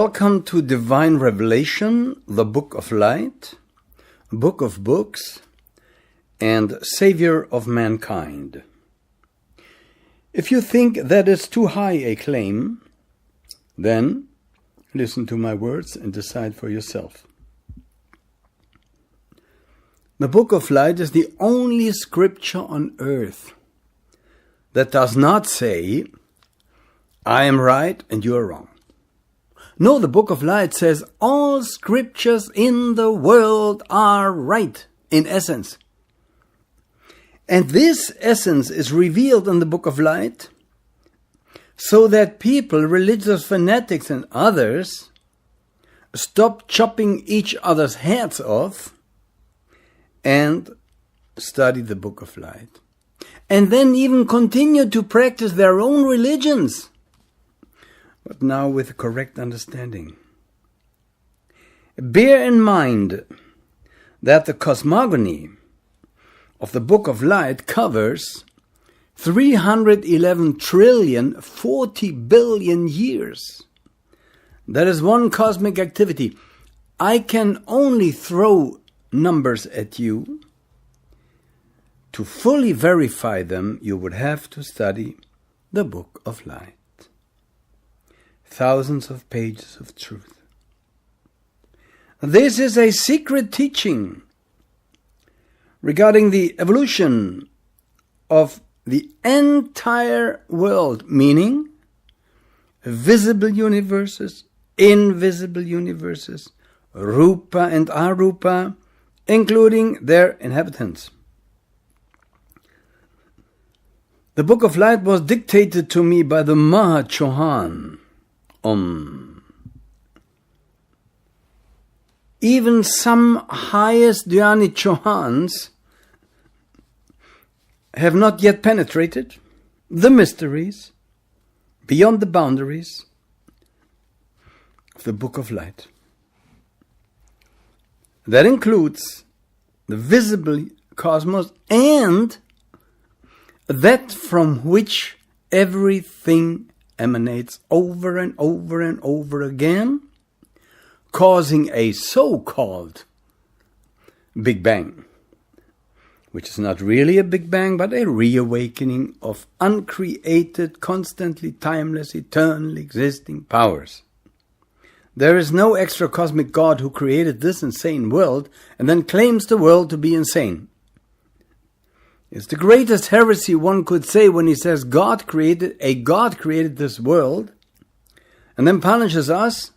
Welcome to Divine Revelation, the Book of Light, Book of Books, and Savior of Mankind. If you think that is too high a claim, then listen to my words and decide for yourself. The Book of Light is the only scripture on earth that does not say, I am right and you are wrong. No, the Book of Light says all scriptures in the world are right, in essence. And this essence is revealed in the Book of Light so that people, religious fanatics and others, stop chopping each other's heads off and study the Book of Light. And then even continue to practice their own religions, but now with correct understanding. Bear in mind that the cosmogony of the Book of Light covers 311 trillion 40 billion years. That is one cosmic activity. I can only throw numbers at you. To fully verify them, you would have to study the Book of Light. Thousands of pages of truth. This is a secret teaching regarding the evolution of the entire world, meaning visible universes, invisible universes, Rupa and Arupa, including their inhabitants. The Book of Light was dictated to me by the Mahachohan. Even some highest Dhyani Chohans have not yet penetrated the mysteries beyond the boundaries of the Book of Light. That includes the visible cosmos and that from which everything emanates over and over and over again, causing a so-called Big Bang, which is not really a Big Bang, but a reawakening of uncreated, constantly timeless, eternally existing powers. There is no extra cosmic God who created this insane world and then claims the world to be insane. It's the greatest heresy one could say when he says God created this world and then punishes us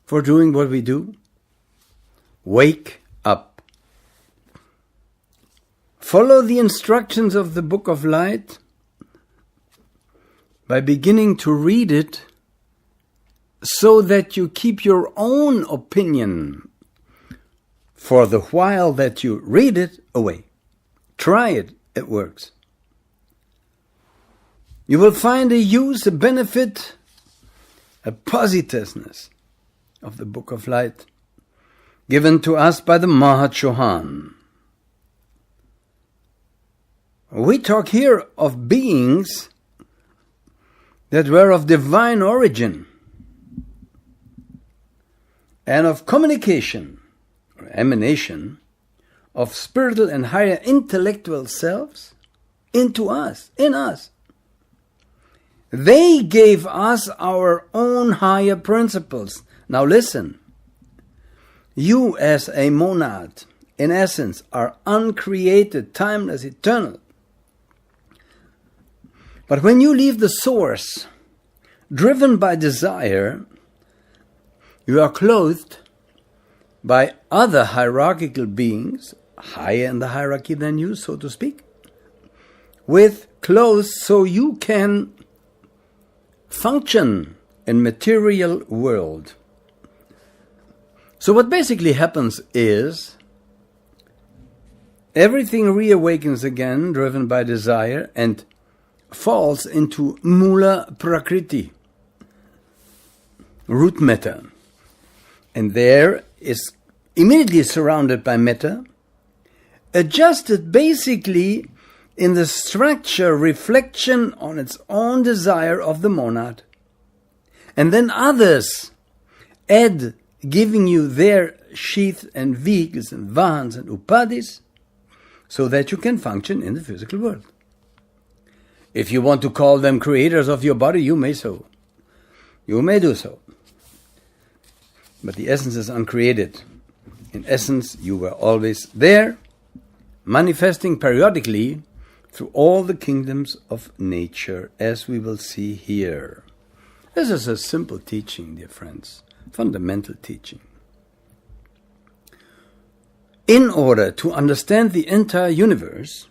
for doing what we do. Wake up. Follow the instructions of the Book of Light by beginning to read it so that you keep your own opinion for the while that you read it away. Try it, it works. You will find a use, a benefit, a positiveness of the Book of Light given to us by the Mahachohan. We talk here of beings that were of divine origin and of communication or emanation of spiritual and higher intellectual selves into us, in us. They gave us our own higher principles. Now listen, you as a monad, in essence, are uncreated, timeless, eternal. But when you leave the source, driven by desire, you are clothed by other hierarchical beings, higher in the hierarchy than you, so to speak, with clothes so you can function in material world. So what basically happens is everything reawakens again, driven by desire, and falls into Mula Prakriti, root matter. And there is immediately surrounded by matter, adjusted basically in the structure reflection on its own desire of the monad. And then others add giving you their sheath and vigas and vans and upadis so that you can function in the physical world. If you want to call them creators of your body, you may so. You may do so. But the essence is uncreated. In essence, you were always there, manifesting periodically through all the kingdoms of nature, as we will see here. This is a simple teaching, dear friends, fundamental teaching. In order to understand the entire universe,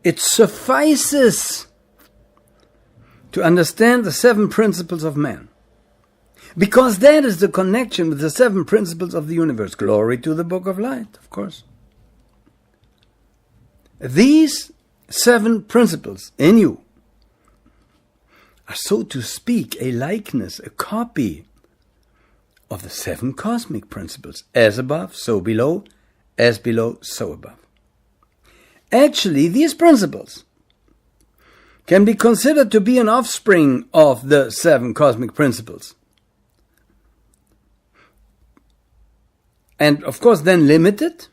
it suffices to understand the 7 principles of man. Because that is the connection with the 7 principles of the universe. Glory to the Book of Light, of course. These 7 principles in you are, so to speak, a likeness, a copy of the 7 cosmic principles. As above, so below, as below, so above. Actually, these principles can be considered to be an offspring of the 7 cosmic principles. And of course then limited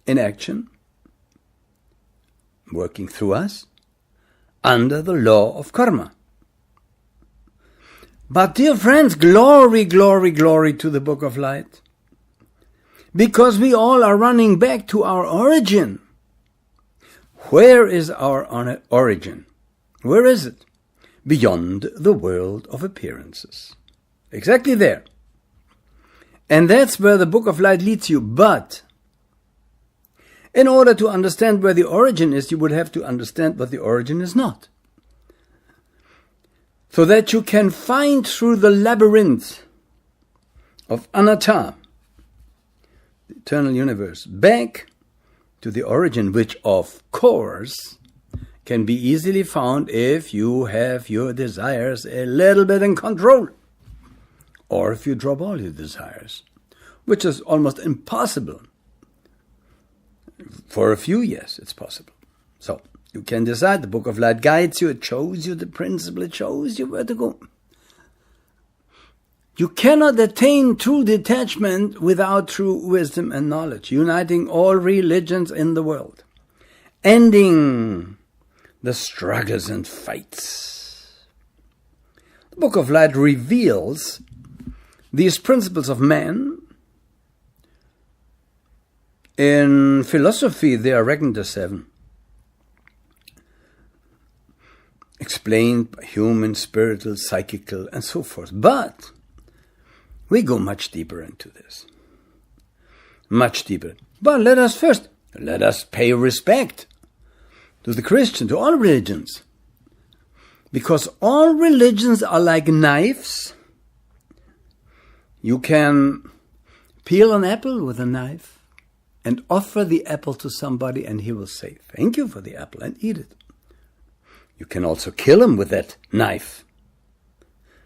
in action, working through us, under the law of karma. But dear friends, glory, glory, glory to the Book of Light. Because we all are running back to our origin. Where is our origin? Where is it? Beyond the world of appearances. Exactly there. And that's where the Book of Light leads you. But in order to understand where the origin is, you would have to understand what the origin is not. So that you can find through the labyrinth of anatta, the eternal universe, back to the origin, which of course can be easily found if you have your desires a little bit in control. Or if you drop all your desires, which is almost impossible. For a few, yes, it's possible. So, you can decide. The Book of Light guides you. It shows you the principle. It shows you where to go. You cannot attain true detachment without true wisdom and knowledge, uniting all religions in the world, ending the struggles and fights. The Book of Light reveals these principles of man. In philosophy, they are reckoned as 7. Explained by human, spiritual, psychical, and so forth. But we go much deeper into this. Much deeper. But let us pay respect to the Christian, to all religions. Because all religions are like knives. You can peel an apple with a knife and offer the apple to somebody and he will say, "Thank you for the apple," and eat it. You can also kill him with that knife.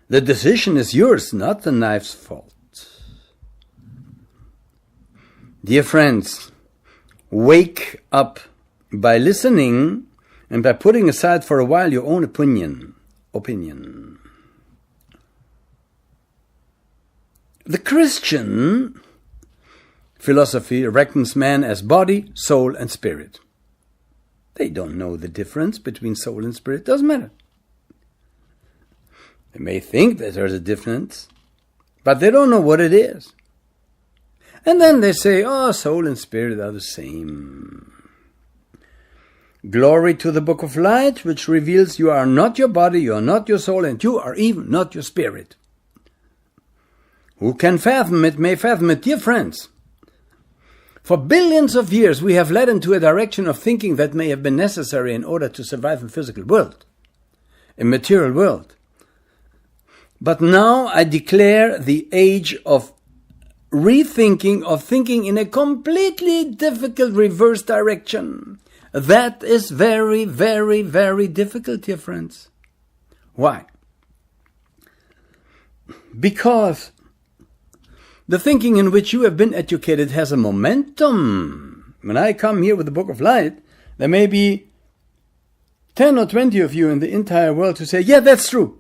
The decision is yours, not the knife's fault. Dear friends, wake up by listening and by putting aside for a while your own opinion. The Christian philosophy reckons man as body, soul, and spirit. They don't know the difference between soul and spirit. It doesn't matter. They may think that there's a difference, but they don't know what it is. And then they say, soul and spirit are the same. Glory to the Book of Light, which reveals you are not your body, you are not your soul, and you are even not your spirit. Who can fathom it may fathom it, dear friends. For billions of years we have led into a direction of thinking that may have been necessary in order to survive in physical world, in material world. But now I declare the age of rethinking, of thinking in a completely difficult reverse direction. That is very, very, very difficult, dear friends. Why? Because the thinking in which you have been educated has a momentum. When I come here with the Book of Light, there may be 10 or 20 of you in the entire world who say, yeah, that's true.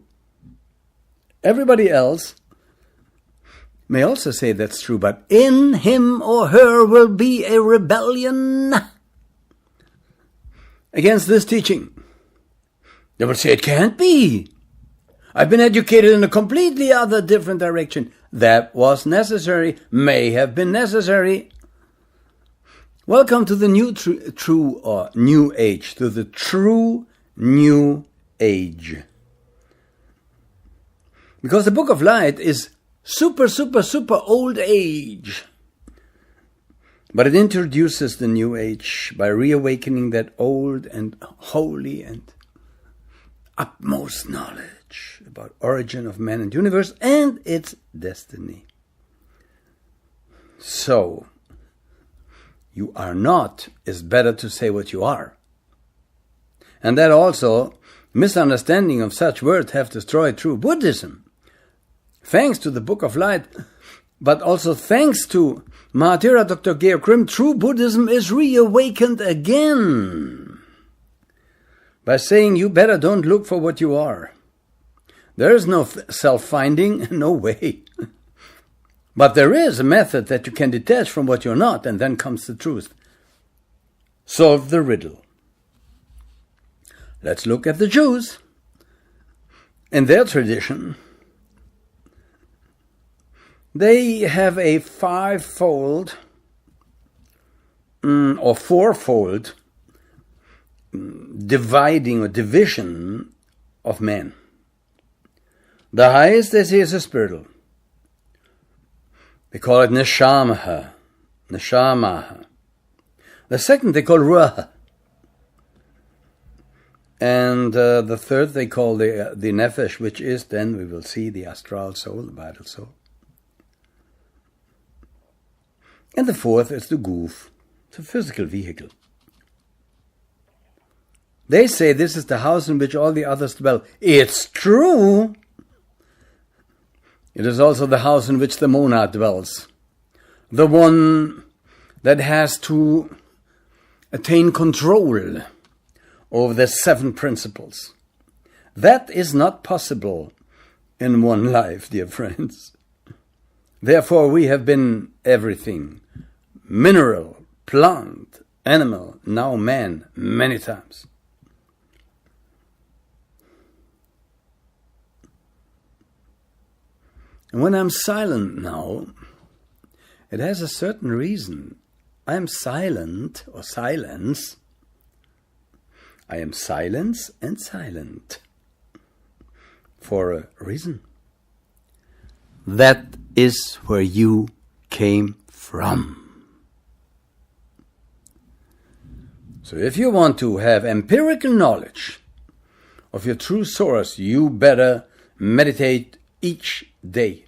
Everybody else may also say that's true, but in him or her will be a rebellion against this teaching. They will say, it can't be. I've been educated in a completely other, different direction. That was necessary, may have been necessary. Welcome to the new new age, to the true new age. Because the Book of Light is super old age. But it introduces the new age by reawakening that old and holy and utmost knowledge about origin of man and universe and its destiny. So, you are not is better to say what you are. And that also, misunderstanding of such words have destroyed true Buddhism. Thanks to the Book of Light, but also thanks to Mahatera Dr. Georg Grimm, true Buddhism is reawakened again. By saying you better don't look for what you are. There is no self-finding, no way. But there is a method that you can detach from what you're not, and then comes the truth. Solve the riddle. Let's look at the Jews. In their tradition, they have a fivefold or fourfold dividing or division of man. The highest they say is a spiritual. They call it neshamaha. The second they call ruach. And the third they call the nefesh, which is then, we will see, the astral soul, the vital soul. And the fourth is the guf, the physical vehicle. They say this is the house in which all the others dwell. It's true. It is also the house in which the monad dwells. The one that has to attain control over the 7 principles. That is not possible in one life, dear friends. Therefore, we have been everything. Mineral, plant, animal, now man, many times. And when I'm silent now, it has a certain reason. I am silent, or silence. I am silence and silent. For a reason. That is where you came from. So if you want to have empirical knowledge of your true source, you better meditate each day.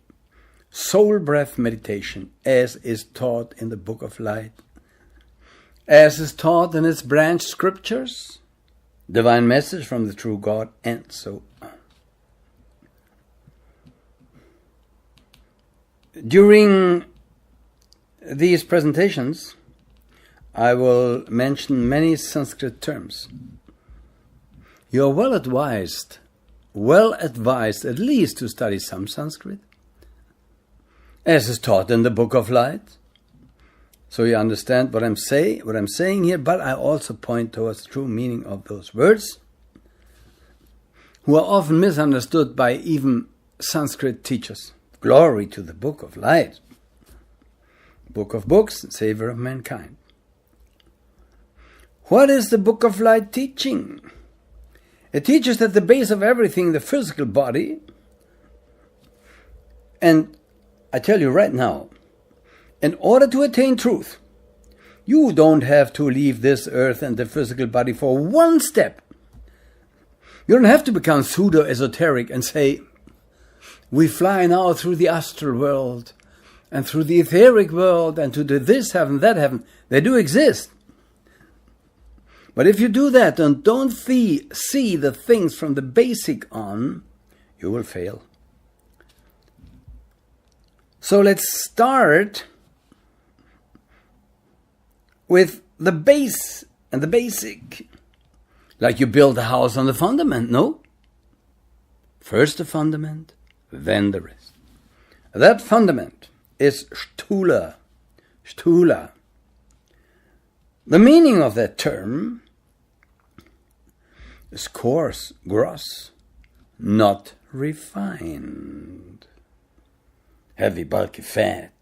Soul breath meditation, as is taught in the Book of Light, as is taught in its branch scriptures, divine message from the true God, and so on. During these presentations, I will mention many Sanskrit terms. You are well advised at least to study some Sanskrit, as is taught in the Book of Light. So you understand what I'm saying here, but I also point towards the true meaning of those words, who are often misunderstood by even Sanskrit teachers. Glory to the Book of Light, Book of Books, Savior of mankind. What is the Book of Light teaching? It teaches that the base of everything, the physical body, and I tell you right now, in order to attain truth, you don't have to leave this earth and the physical body for one step. You don't have to become pseudo-esoteric and say, we fly now through the astral world and through the etheric world and to this heaven, that heaven. They do exist. But if you do that and don't see the things from the basic on, you will fail. So let's start with the base and the basic. Like you build a house on the fundament, no? First the fundament, then the rest. That fundament is Sthula. Sthula. The meaning of that term is coarse, gross, not refined, heavy, bulky fat.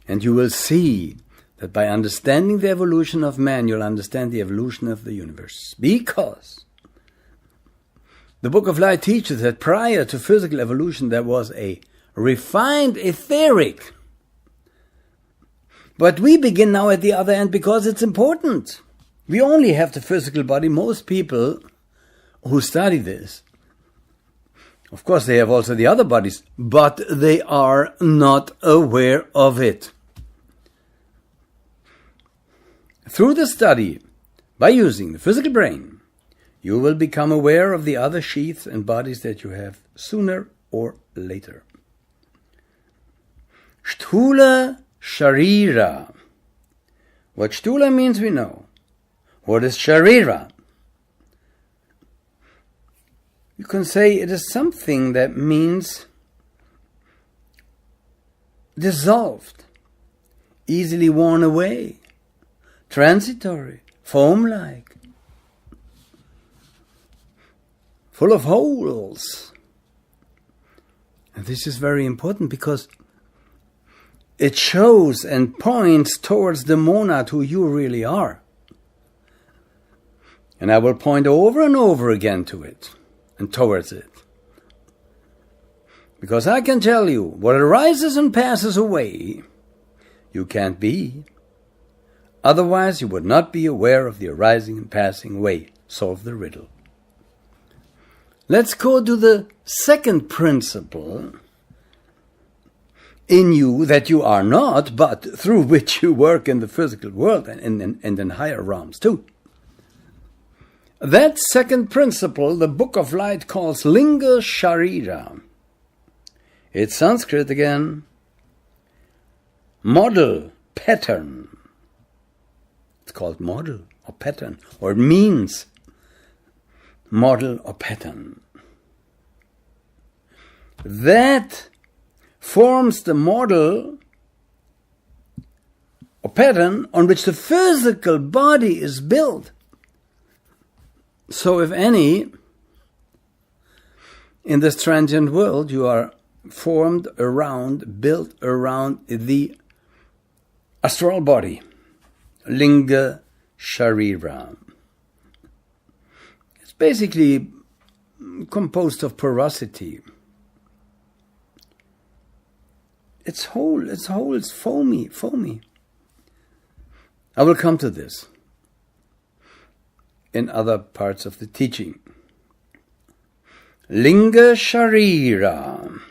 And you will see that by understanding the evolution of man, you'll understand the evolution of the universe. Because the Book of Light teaches that prior to physical evolution, there was a refined etheric. But we begin now at the other end because it's important. We only have the physical body. Most people who study this, of course, they have also the other bodies, but they are not aware of it. Through the study, by using the physical brain, you will become aware of the other sheaths and bodies that you have sooner or later. Sthula Sharira. What Sthula means we know. What is Sharira? You can say it is something that means dissolved, easily worn away, transitory, foam-like, full of holes. And this is very important because it shows and points towards the monad who you really are. And I will point over and over again to it and towards it. Because I can tell you, what arises and passes away, you can't be. Otherwise you would not be aware of the arising and passing away. Solve the riddle. Let's go to the second principle in you that you are not, but through which you work in the physical world and in higher realms too. That second principle, the Book of Light calls Linga Sharira. It's Sanskrit again. Model, pattern. It's called model or pattern, or it means model or pattern. That forms the model or pattern on which the physical body is built. So if any, in this transient world, you are formed around, built around the astral body, Linga Sharira. It's basically composed of porosity. It's whole, it's foamy. I will come to this in other parts of the teaching. Linga Sharira.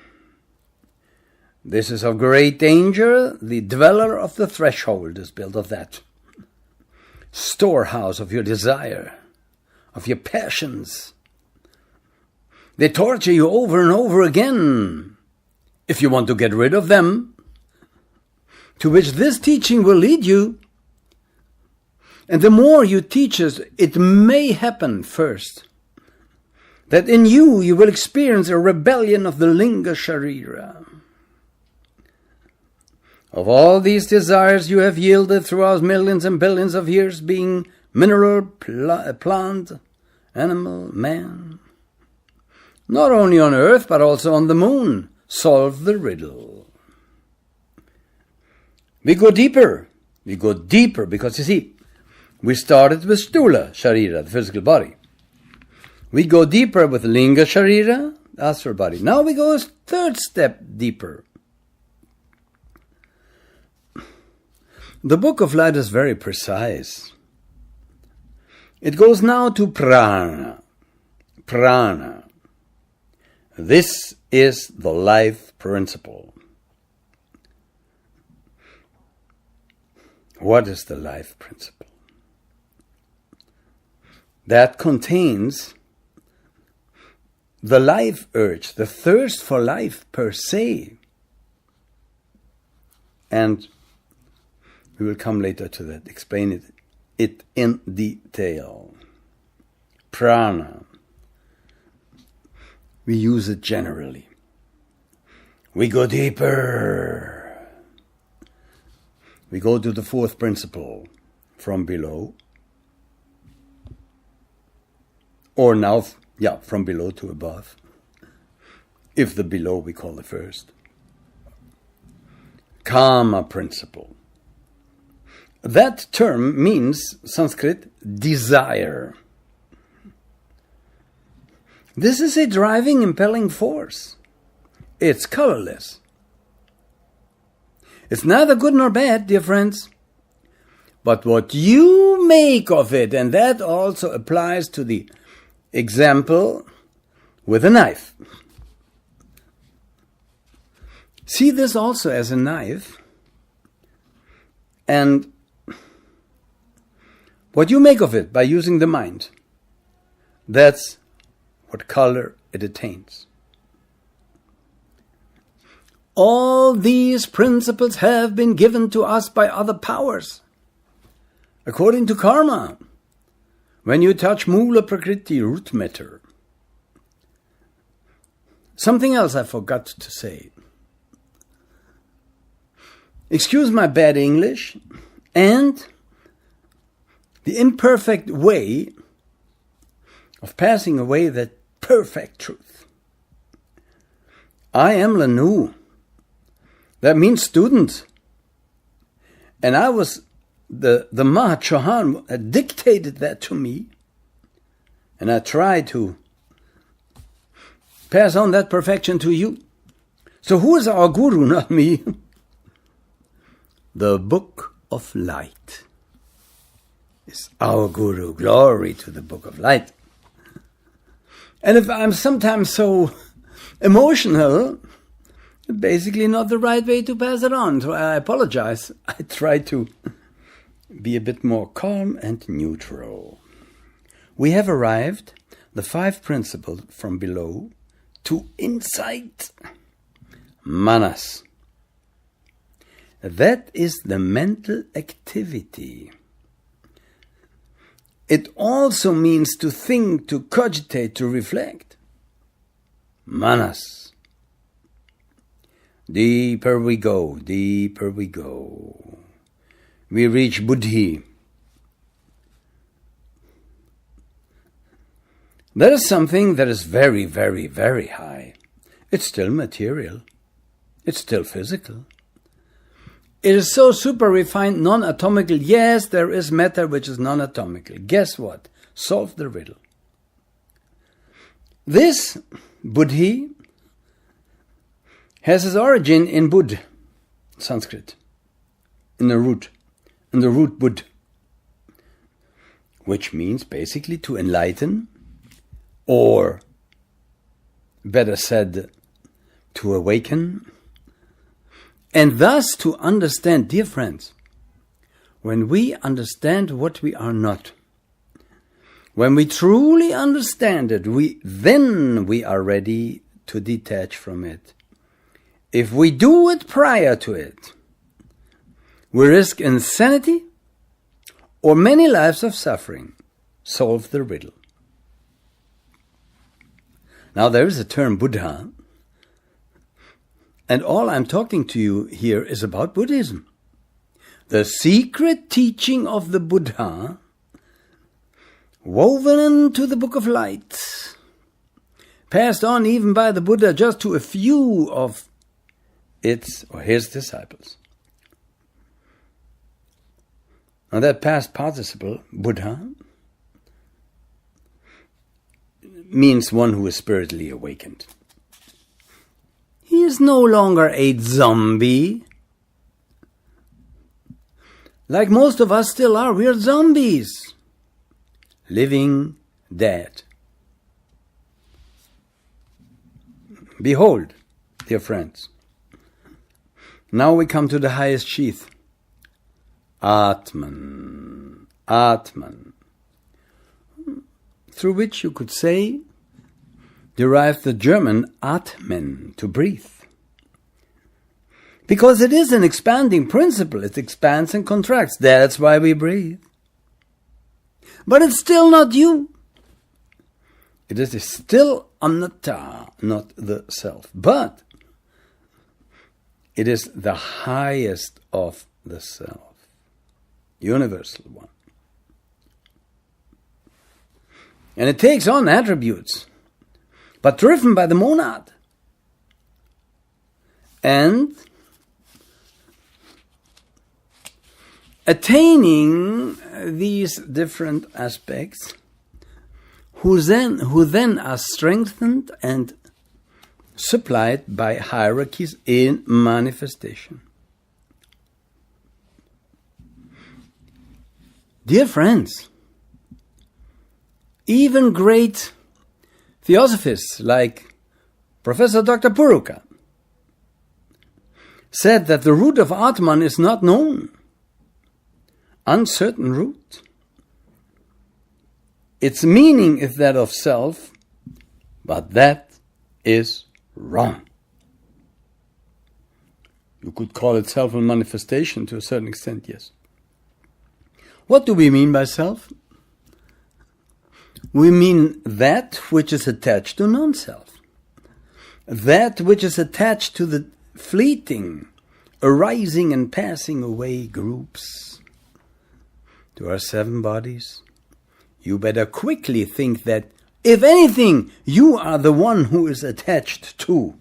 This is of great danger. The dweller of the threshold is built of that. Storehouse of your desire, of your passions. They torture you over and over again. If you want to get rid of them, to which this teaching will lead you. And the more you teach us, it may happen first that in you will experience a rebellion of the Linga Sharira. Of all these desires you have yielded throughout millions and billions of years, being mineral, plant, animal, man, not only on earth but also on the moon. Solve the riddle. We go deeper because you see, we started with Sthula Sharira, the physical body. We go deeper with Linga Sharira, the astral body. Now we go a third step deeper. The Book of Light is very precise. It goes now to prana. Prana. This is the life principle. What is the life principle? That contains the life urge, the thirst for life per se. And we will come later to that, explain it in detail. Prana. We use it generally. we go deeper. We go to the fourth principle, from below. Or now, from below to above. If the below we call the first. Karma principle. That term means, Sanskrit, desire. This is a driving, impelling force. It's colorless. It's neither good nor bad, dear friends. But what you make of it, and that also applies to the example with a knife. See this also as a knife, and what you make of it by using the mind, that's what color it attains. All these principles have been given to us by other powers, according to karma. When you touch Mula Prakriti, root matter. Something else I forgot to say. Excuse my bad English and the imperfect way of passing away that perfect truth. I am Lanu. That means student. And I was the Maha Chohan dictated that to me, and I tried to pass on that perfection to you. So who is our guru, not me? The Book of Light is our guru. Glory to the Book of Light. And if I'm sometimes so emotional, basically not the right way to pass it on. So I apologize. I try to be a bit more calm and neutral. We have arrived, the 5 principles from below, to insight. Manas. That is the mental activity. It also means to think, to cogitate, to reflect. Manas. Deeper we go, deeper we go. We reach Buddhi. That is something that is very, very, very high. It's still material. It's still physical. It is so super refined, non-atomical. Yes, there is matter which is non-atomical. Guess what? Solve the riddle. This Buddhi has its origin in Bud, Sanskrit, in the root Bud, which means basically to enlighten, or better said, to awaken, and thus to understand. Dear friends, when we understand what we are not, when we truly understand it, then we are ready to detach from it. If we do it prior to it, we risk insanity or many lives of suffering. Solve the riddle. Now there is a term Buddha, and all I'm talking to you here is about Buddhism. The secret teaching of the Buddha, woven into the Book of Light, passed on even by the Buddha just to a few of his disciples. Now that past participle, Buddha, means one who is spiritually awakened. He is no longer a zombie. Like most of us still are, we are zombies. Living dead. Behold, dear friends, now we come to the highest sheath. Atman. Atman. Through which you could say, derived the German Atmen, to breathe. Because it is an expanding principle. It expands and contracts. That's why we breathe. But it's still not you. It is still anatta, not the self. But It is the highest of the self, universal one. And it takes on attributes, but driven by the monad. And attaining these different aspects, who then are strengthened and supplied by hierarchies in manifestation. Dear friends, even great theosophists like Professor Dr. Puruka said that the root of Atman is not known. Uncertain root. Its meaning is that of self, but that is wrong. You could call it self and manifestation to a certain extent, yes. What do we mean by self? We mean that which is attached to non-self. That which is attached to the fleeting, arising and passing away groups. To our 7 bodies. You better quickly think that, if anything, you are the one who is attached to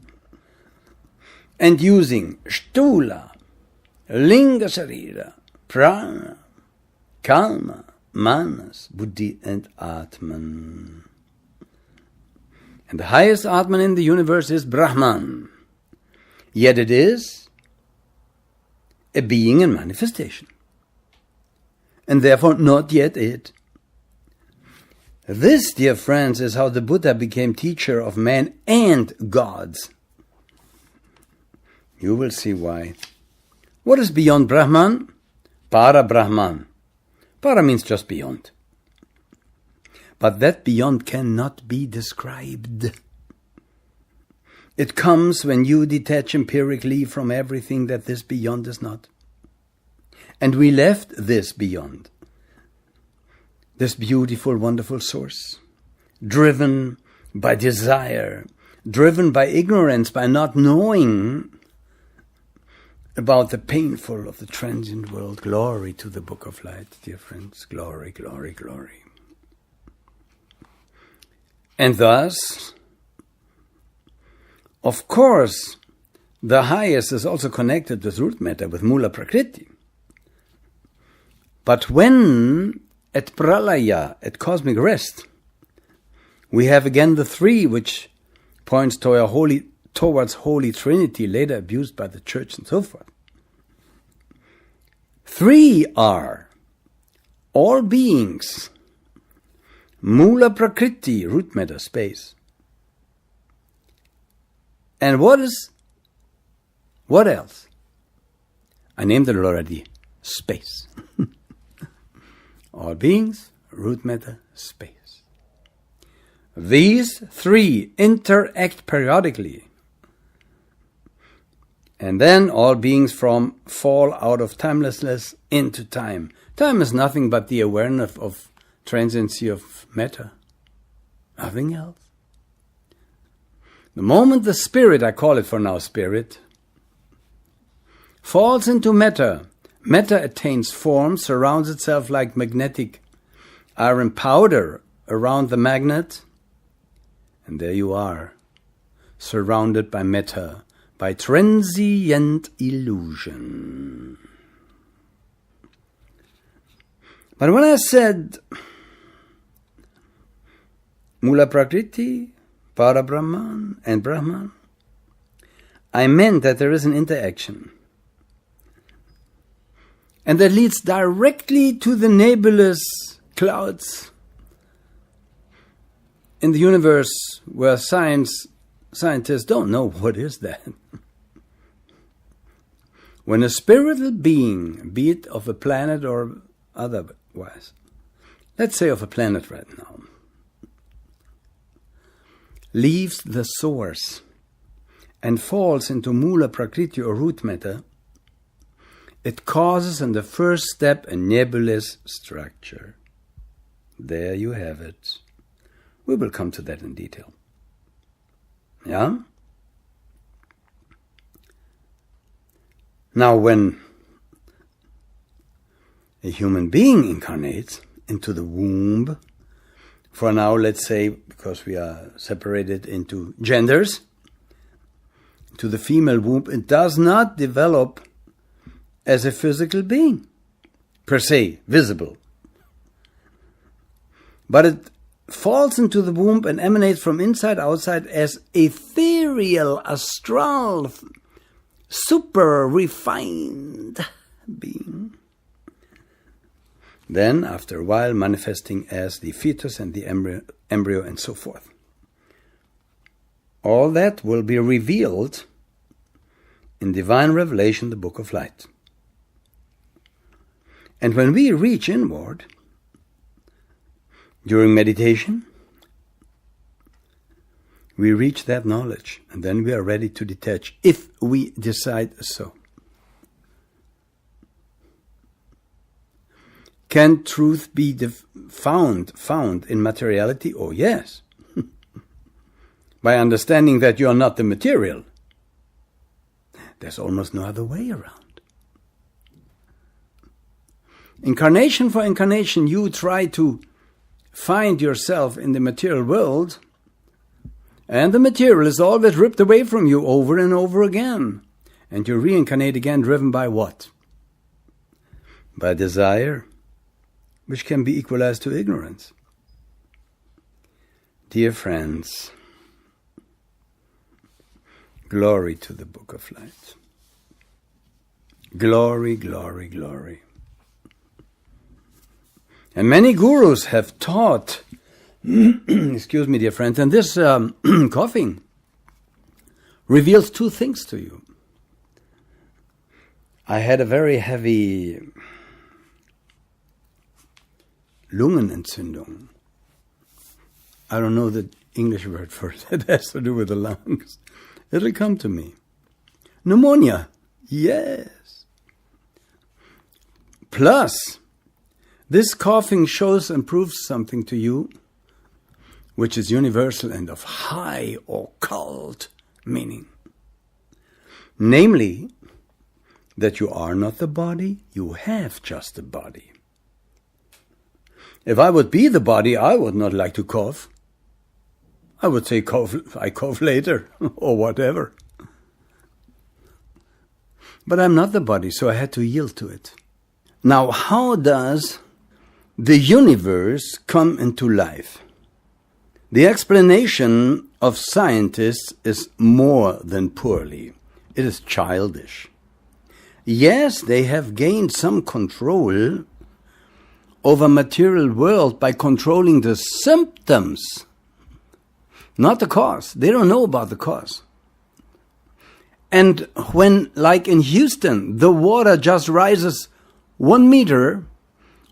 and using Sthula, Linga Sharira, Prana, Kalma, Manas, Buddhi and Atman. And the highest Atman in the universe is Brahman. Yet it is a being in manifestation. And therefore not yet it. This, dear friends, is how the Buddha became teacher of man and gods. You will see why. What is beyond Brahman? Para Brahman. Para means just beyond. But that beyond cannot be described. It comes when you detach empirically from everything that this beyond is not. And we left this beyond. This beautiful, wonderful source, driven by desire, driven by ignorance, by not knowing about the painful of the transient world. Glory to the Book of Light, dear friends. Glory, glory, glory. And thus, of course, the highest is also connected with root matter, with Mula Prakriti. But when at Pralaya, at cosmic rest, we have again the 3, which points towards Holy Trinity, later abused by the Church and so forth. 3 are all beings, Mula Prakriti, root matter, space. And what else? I named it already, space. All beings, root matter, space. These 3 interact periodically. And then all beings fall out of timelessness into time. Time is nothing but the awareness of transiency of matter. Nothing else. The moment the spirit, I call it for now spirit, falls into matter, matter attains form, surrounds itself like magnetic iron powder around the magnet, and there you are, surrounded by matter, by transient illusion. But when I said Mula Prakriti, Para Brahman and Brahman, I meant that there is an interaction. And that leads directly to the nebulous clouds in the universe where scientists don't know what is that. When a spiritual being, be it of a planet or otherwise, let's say of a planet right now, leaves the source and falls into Mula Prakriti or root matter, it causes in the first step a nebulous structure. There you have it. We will come to that in detail. Yeah? Now, when a human being incarnates into the womb, for now, let's say, because we are separated into genders, to the female womb, it does not develop as a physical being, per se, visible. But it falls into the womb and emanates from inside outside as ethereal, astral, super refined being. Then, after a while, manifesting as the fetus and the embryo and so forth. All that will be revealed in Divine Revelation, the Book of Light. And when we reach inward, during meditation, we reach that knowledge, and then we are ready to detach, if we decide so. Can truth be found in materiality? Oh, yes. By understanding that you are not the material. There's almost no other way around. Incarnation for incarnation, you try to find yourself in the material world, and the material is always ripped away from you over and over again. And you reincarnate again, driven by what? By desire, which can be equalized to ignorance. Dear friends, glory to the Book of Light. Glory, glory, glory. And many gurus have taught, excuse me, dear friends, and this coughing reveals two things to you. I had a very heavy Lungenentzündung. I don't know the English word for it. It has to do with the lungs. It'll come to me. Pneumonia. Yes. Plus, this coughing shows and proves something to you, which is universal and of high occult meaning. Namely, that you are not the body, you have just the body. If I would be the body, I would not like to cough. I would say I cough later, or whatever. But I'm not the body, so I had to yield to it. Now, how does the universe come into life? The explanation of scientists is more than poorly. It is childish. Yes, they have gained some control over material world by controlling the symptoms, not the cause. They don't know about the cause. And when, like in Houston, the water just rises 1 meter,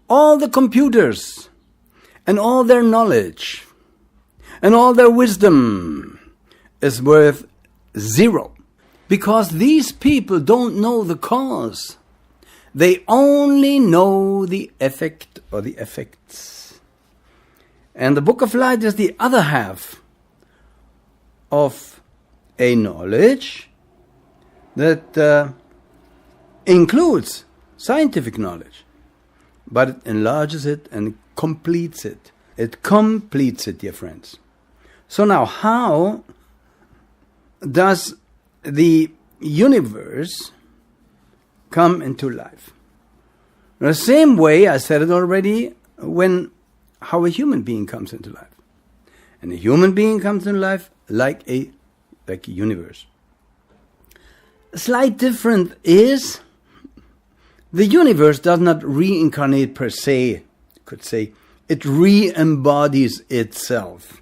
all the computers and all their knowledge and all their wisdom is worth zero. Because these people don't know the cause. They only know the effect or the effects. And the Book of Light is the other half of a knowledge that includes scientific knowledge, but it enlarges it and completes it. It completes it, dear friends. So now, how does the universe come into life? The same way, I said it already, how a human being comes into life. And a human being comes into life like a universe. A slight difference is the universe does not reincarnate per se. You could say it re-embodies itself.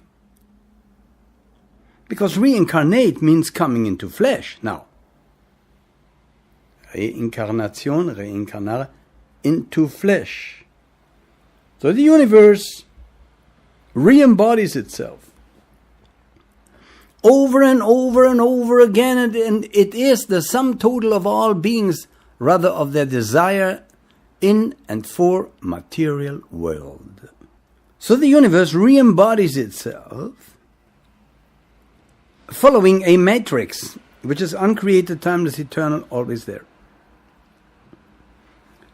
Because reincarnate means coming into flesh. Now, reincarnation, reincarnare, into flesh. So the universe re-embodies itself over and over and over again, and it is the sum total of all beings, rather of their desire in and for material world. So the universe re-embodies itself following a matrix, which is uncreated, timeless, eternal, always there.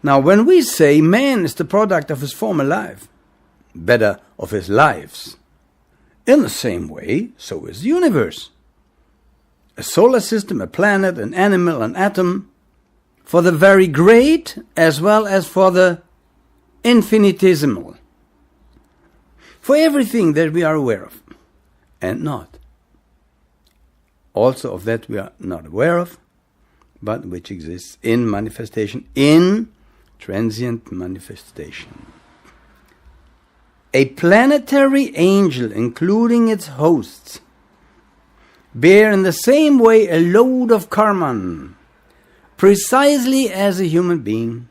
Now, when we say man is the product of his former life, better, of his lives, in the same way, so is the universe. A solar system, a planet, an animal, an atom, for the very great as well as for the infinitesimal. For everything that we are aware of, and not. Also of that we are not aware of, but which exists in manifestation, in transient manifestation. A planetary angel, including its hosts, bear in the same way a load of karma, precisely as a human being.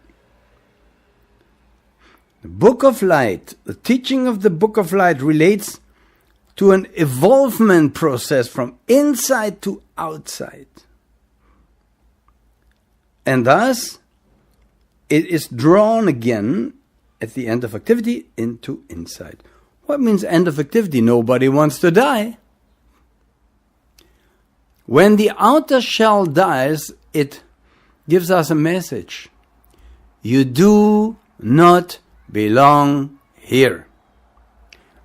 The Book of Light, the teaching of the Book of Light relates to an evolvement process from inside to outside. And thus, it is drawn again at the end of activity into inside. What means end of activity? Nobody wants to die. When the outer shell dies, it gives us a message. You do not belong here.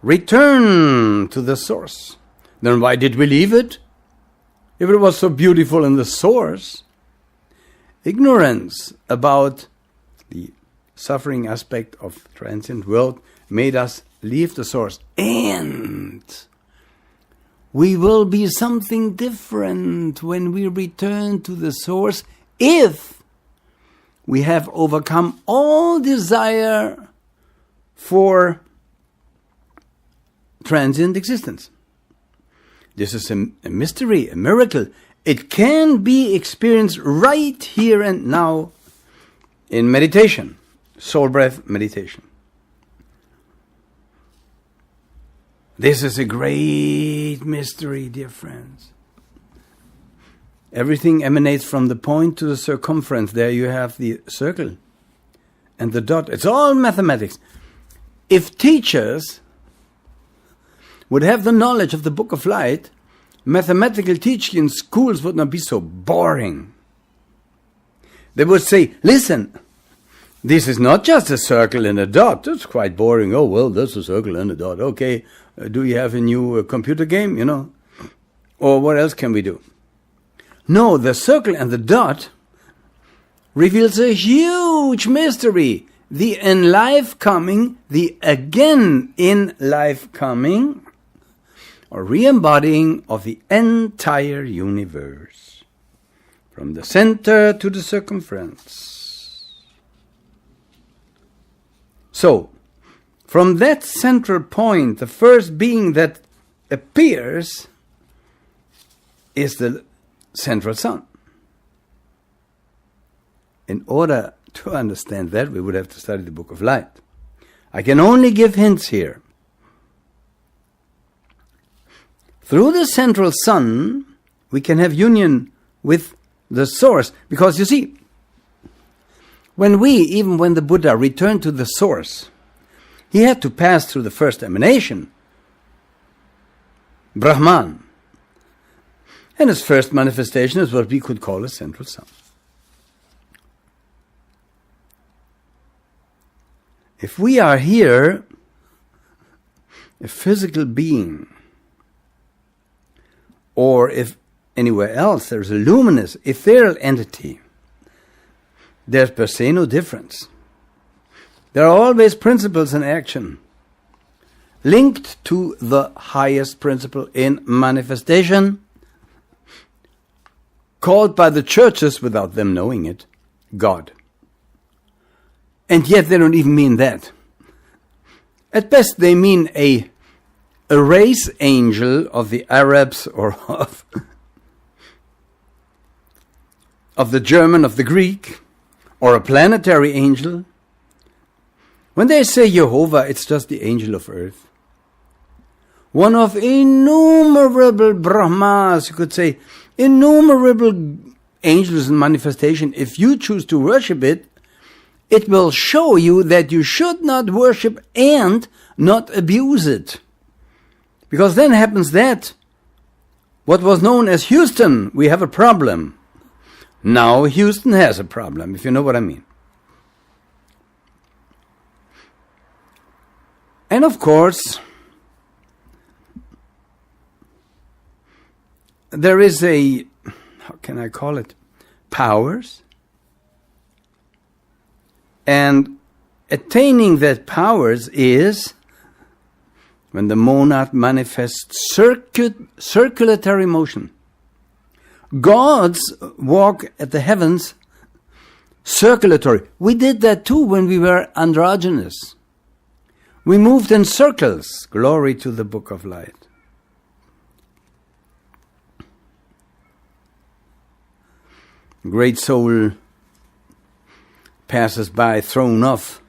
Return to the source. Then why did we leave it? If it was so beautiful in the source. Ignorance about the suffering aspect of transient world made us leave the source. And we will be something different when we return to the source if we have overcome all desire for transient existence. This is a mystery, a miracle. It can be experienced right here and now in meditation, soul breath meditation. This is a great mystery, dear friends. Everything emanates from the point to the circumference. There you have the circle and the dot. It's all mathematics. If teachers would have the knowledge of the Book of Light, mathematical teaching in schools would not be so boring. They would say, listen, this is not just a circle and a dot. That's quite boring. Oh, well, that's a circle and a dot. Okay, do you have a new computer game, Or what else can we do? No, the circle and the dot reveals a huge mystery. The in life coming, the again in life coming, or re-embodying of the entire universe, from the center to the circumference. So, from that central point, the first being that appears is the central sun. In order to understand that, we would have to study the Book of Light. I can only give hints here. Through the central sun, we can have union with the source. Because you see, when the Buddha returned to the source, he had to pass through the first emanation, Brahman. And his first manifestation is what we could call a central sun. If we are here, a physical being, or if anywhere else there's a luminous, ethereal entity, there's per se no difference. There are always principles in action linked to the highest principle in manifestation, called by the churches, without them knowing it, God. And yet they don't even mean that. At best they mean a race angel of the Arabs or of the German, of the Greek, or a planetary angel. When they say Jehovah, it's just the angel of earth. One of innumerable Brahmas, you could say, innumerable angels in manifestation. If you choose to worship it, it will show you that you should not worship and not abuse it. Because then happens that what was known as Houston, we have a problem. Now Houston has a problem, if you know what I mean. And of course, there is a, how can I call it, powers. And attaining that powers is when the monad manifests circulatory motion. Gods walk at the heavens circulatory. We did that too when we were androgynous. We moved in circles. Glory to the Book of Light. Great soul passes by, thrown off.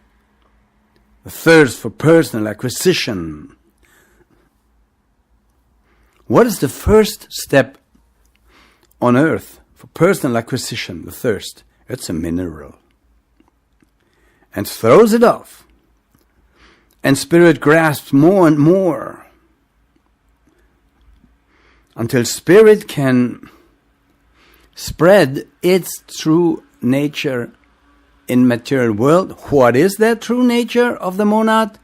The thirst for personal acquisition. What is the first step on earth for personal acquisition? The thirst. It's a mineral. And throws it off. And spirit grasps more and more. Until spirit can spread its true nature in material world. What is that true nature of the monad?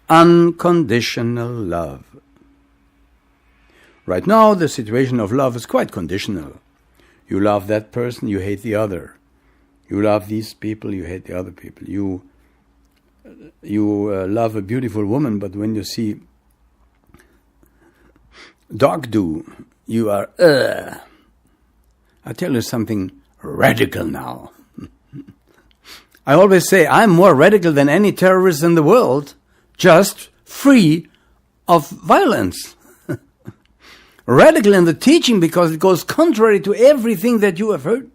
Unconditional love. Right now, the situation of love is quite conditional. You love that person, you hate the other. You love these people, you hate the other people. You love a beautiful woman, but when you see dog do, you are, I tell you something radical now. I always say I'm more radical than any terrorist in the world, just free of violence. Radical in the teaching because it goes contrary to everything that you have heard.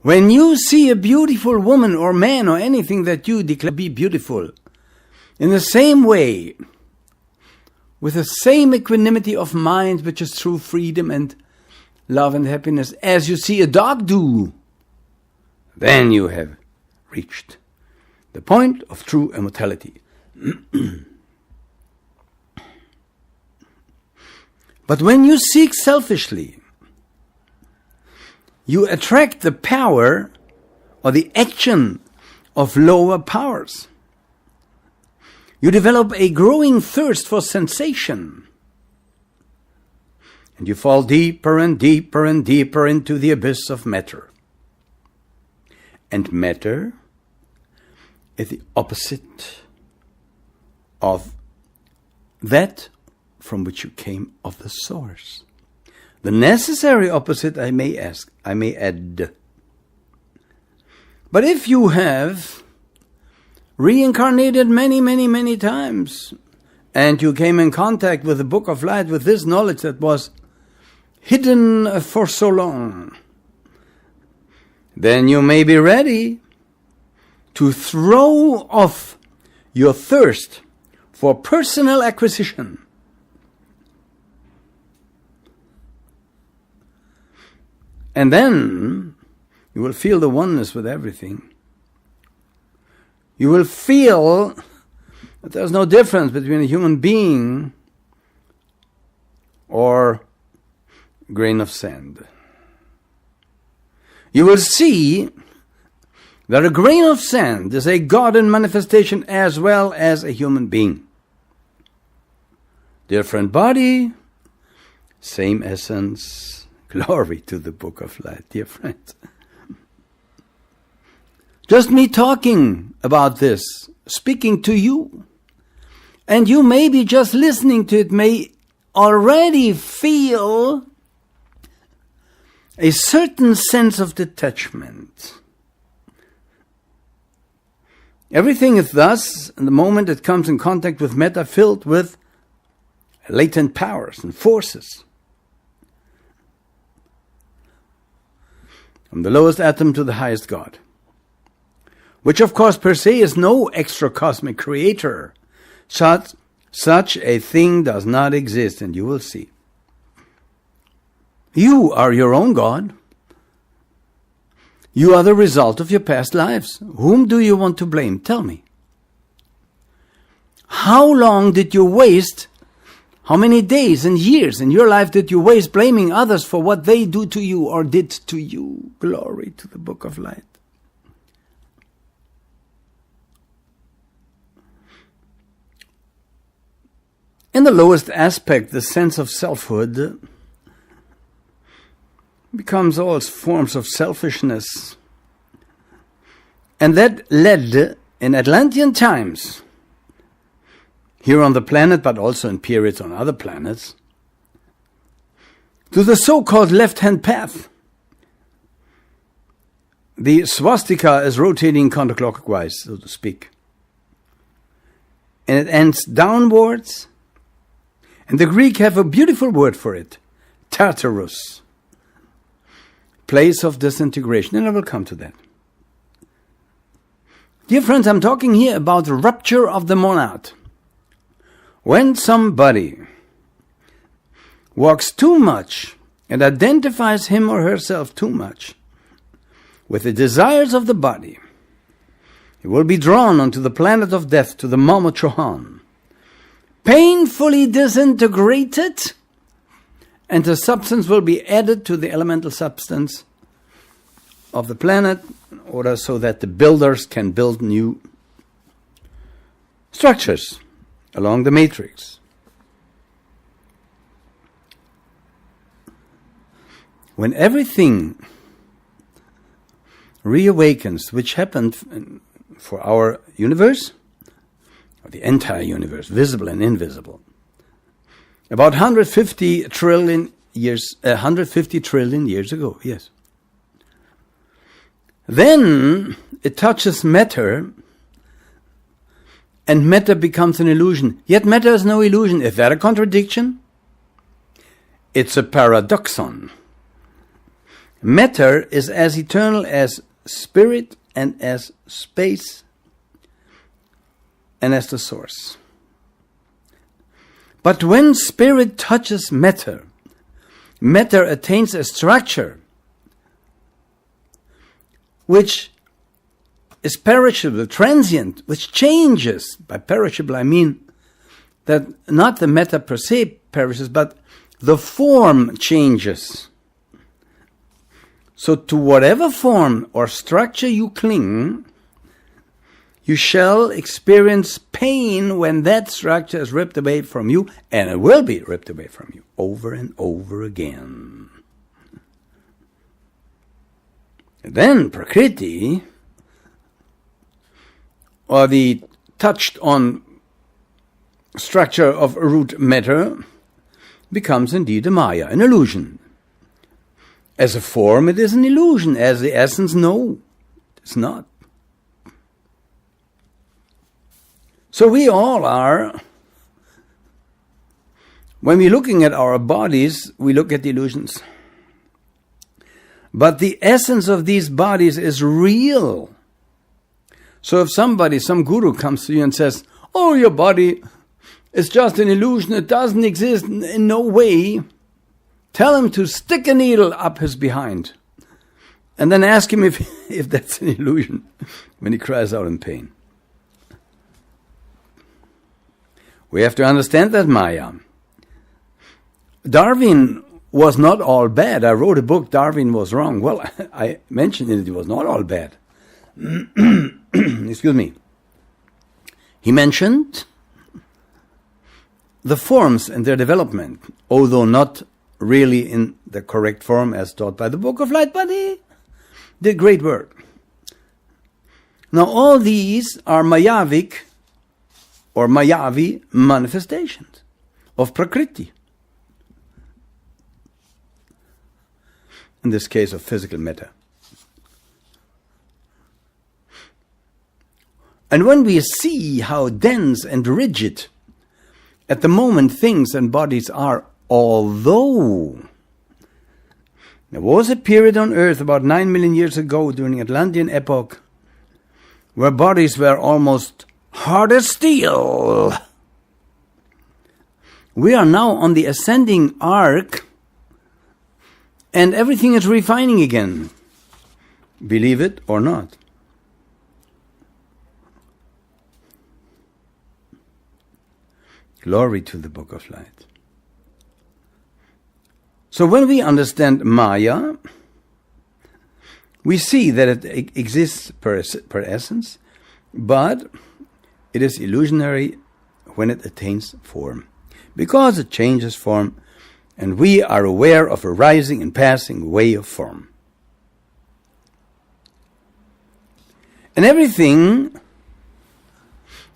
When you see a beautiful woman or man or anything that you declare to be beautiful, in the same way, with the same equanimity of mind, which is true freedom and love and happiness, as you see a dog do, then you have reached the point of true immortality. But when you seek selfishly, you attract the power or the action of lower powers. You develop a growing thirst for sensation. And you fall deeper and deeper and deeper into the abyss of matter. And matter is the opposite of that from which you came, of the source. The necessary opposite, I may add. But if you have reincarnated many, many, many times, and you came in contact with the Book of Light, with this knowledge that was hidden for so long, then you may be ready to throw off your thirst for personal acquisition. And then you will feel the oneness with everything. You will feel that there's no difference between a human being or a grain of sand. You will see that a grain of sand is a God in manifestation as well as a human being. Different body, same essence. Glory to the Book of Light, dear friends. Just me talking about this, speaking to you, and you may be just listening to it, may already feel a certain sense of detachment. Everything is thus, in the moment it comes in contact with matter, filled with latent powers and forces. From the lowest atom to the highest God. Which of course per se is no extra cosmic creator. Such a thing does not exist, and you will see. You are your own God. You are the result of your past lives. Whom do you want to blame? Tell me. How long did you waste? How many days and years in your life did you waste blaming others for what they do to you or did to you? Glory to the Book of Light. In the lowest aspect, the sense of selfhood becomes all forms of selfishness. And that led, in Atlantean times, here on the planet, but also in periods on other planets, to the so-called left-hand path. The swastika is rotating counterclockwise, so to speak. And it ends downwards. And the Greek have a beautiful word for it, Tartarus, place of disintegration. And I will come to that. Dear friends, I'm talking here about the rupture of the monad. When somebody walks too much and identifies him or herself too much with the desires of the body, he will be drawn onto the planet of death, to the Mamochohan, painfully disintegrated, and the substance will be added to the elemental substance of the planet in order so that the builders can build new structures along the matrix. When everything reawakens, which happened for our universe, or the entire universe, visible and invisible, about 150 trillion years ago, yes. Then it touches matter, and matter becomes an illusion. Yet matter is no illusion. Is that a contradiction? It's a paradoxon. Matter is as eternal as spirit and as space and as the source. But when spirit touches matter, matter attains a structure which is perishable, transient, which changes. By perishable I mean that not the matter per se perishes, but the form changes. So to whatever form or structure you cling, you shall experience pain when that structure is ripped away from you, and it will be ripped away from you over and over again. And then Prakriti, or the touched on structure of root matter, becomes indeed a Maya, an illusion. As a form, it is an illusion. As the essence, no, it's not. So we all are, when we're looking at our bodies, we look at the illusions. But the essence of these bodies is real. So if somebody, some guru comes to you and says, oh, your body is just an illusion, it doesn't exist in no way, tell him to stick a needle up his behind. And then ask him if that's an illusion when he cries out in pain. We have to understand that Maya. Darwin was not all bad. I wrote a book, Darwin Was Wrong. Well, I mentioned it was not all bad. Excuse me. He mentioned the forms and their development, although not really in the correct form as taught by the Book of Light, but he did great work. Now all these are Mayavic or Mayavi manifestations of Prakriti. In this case of physical matter. And when we see how dense and rigid at the moment things and bodies are, although there was a period on Earth about 9 million years ago during Atlantean epoch where bodies were almost hard as steel. We are now on the ascending arc and everything is refining again. Believe it or not. Glory to the Book of Light. So when we understand Maya, we see that it exists per essence, but it is illusionary when it attains form. because it changes form, and we are aware of a rising and passing away of form. And everything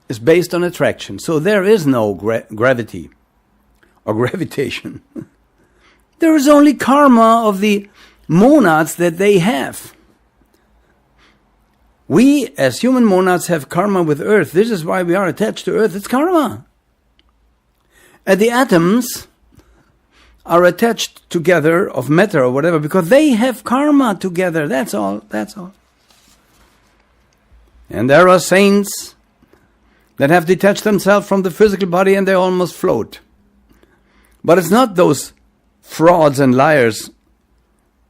is based on attraction, so there is no gravity or gravitation. There is only karma of the monads that they have. We, as human monads, have karma with earth. This is why we are attached to earth. It's karma. And the atoms are attached together of matter or whatever because they have karma together. That's all. That's all. And there are saints that have detached themselves from the physical body and they almost float. But it's not those frauds and liars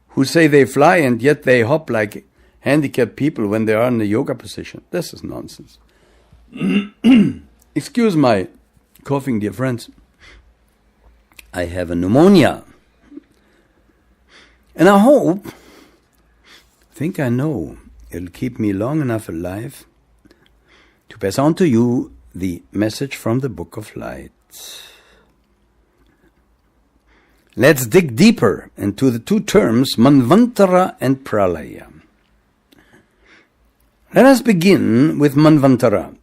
who say they fly and yet they hop like handicapped people when they are in the yoga position. This is nonsense. Excuse my coughing, dear friends. I have a pneumonia. And I think I know, it'll keep me long enough alive to pass on to you the message from the Book of Light. Let's dig deeper into the two terms, Manvantara and Pralaya. Let us begin with Manvantara.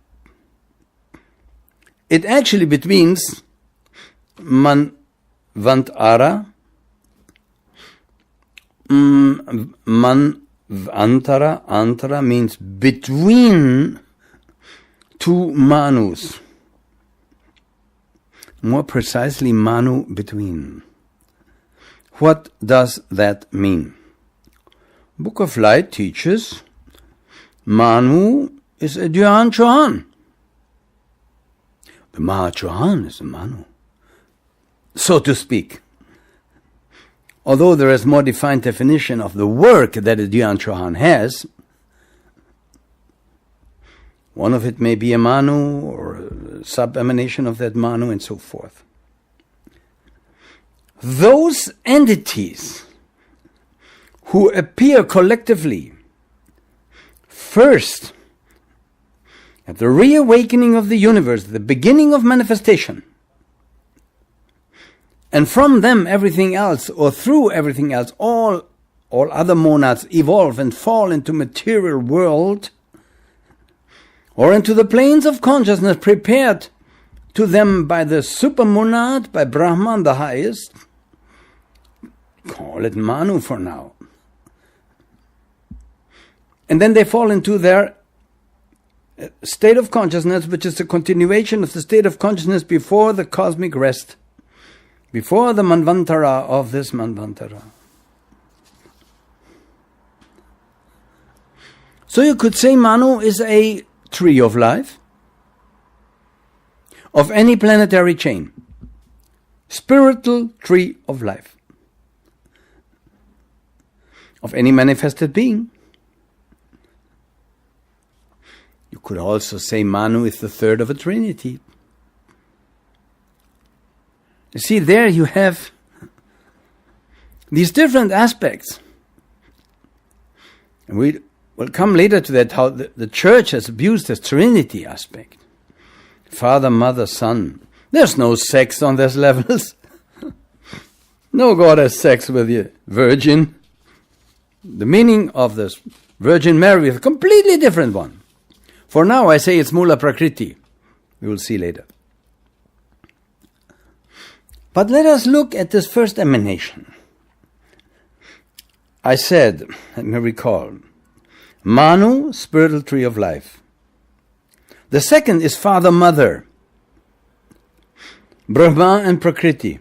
It actually means Manvantara. Antara means between two manus. More precisely, manu between. What does that mean? Book of Light teaches Manu is a Dhyan Chohan. The Maha Chohan is a Manu, so to speak. Although there is more defined definition of the work that a Dhyan Chohan has, one of it may be a Manu or a sub-emanation of that Manu and so forth. Those entities who appear collectively first at the reawakening of the universe, the beginning of manifestation, and from them everything else, or through everything else, all other monads evolve and fall into material world, or into the planes of consciousness prepared to them by the supermonad, by Brahman, the highest. Call it Manu for now. And then they fall into their state of consciousness, which is the continuation of the state of consciousness before the cosmic rest, before the Manvantara of this Manvantara. So you could say Manu is a tree of life of any planetary chain. Spiritual tree of life. Of any manifested being. You could also say Manu is the third of a trinity. You see, there you have these different aspects. And we will come later to that, how the church has abused this trinity aspect. Father, Mother, Son. There's no sex on those levels. No God has sex with the Virgin. The meaning of this Virgin Mary is a completely different one. For now, I say it's Mula Prakriti. We will see later. But let us look at this first emanation. I said, let me recall, Manu, spiritual tree of life. The second is Father, Mother, Brahma and Prakriti.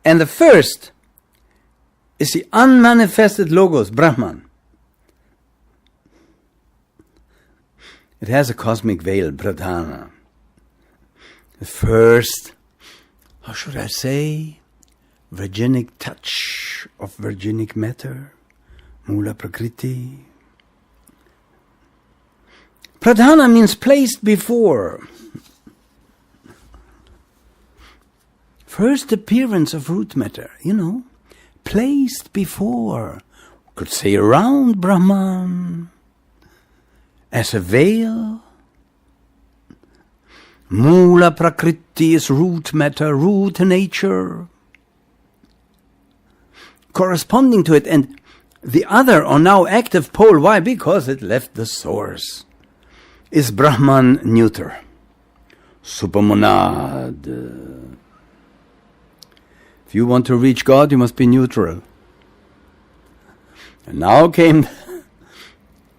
And the first is the unmanifested Logos, Brahman. It has a cosmic veil, Pradhana. The first, how should I say, virginic touch of virginic matter, Mula Prakriti. Pradhana means placed before. First appearance of root matter, placed before. Could say around Brahman. as a veil. Mula Prakriti is root matter, root nature, corresponding to it, and the other or now active pole, why? Because it left the source, is Brahman neuter, supermonad. If you want to reach God, you must be neutral. And now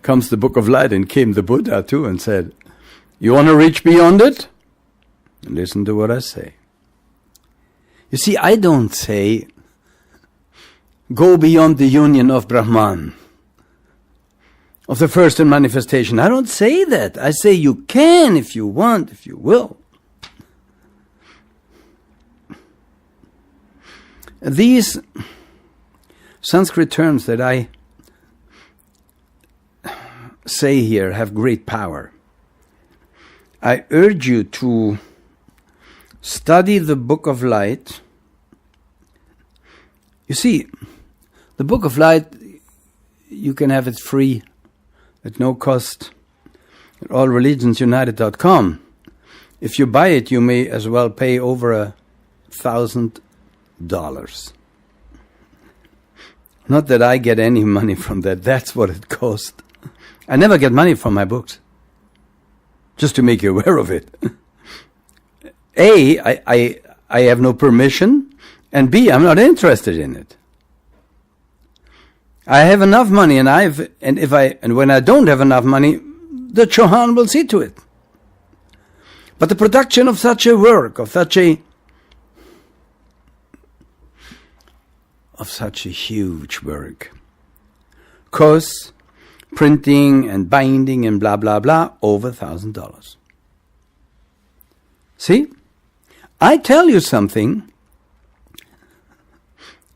comes the Book of Light, and came the Buddha too and said, you want to reach beyond it? Listen to what I say. You see, I don't say, go beyond the union of Brahman, of the first in manifestation. I don't say that. I say you can if you want, if you will. These Sanskrit terms that I say here have great power. I urge you to study the Book of Light. You see, the Book of Light, you can have it free, at no cost, at allreligionsunited.com. If you buy it, you may as well pay over $1,000. Not that I get any money from that, that's what it cost. I never get money from my books. Just to make you aware of it. A, I have no permission, and B, I'm not interested in it. I have enough money, and when I don't have enough money, the Chauhan will see to it. But the production of such a work, of such a huge work, costs printing and binding and blah blah blah over $1,000. See? I tell you something.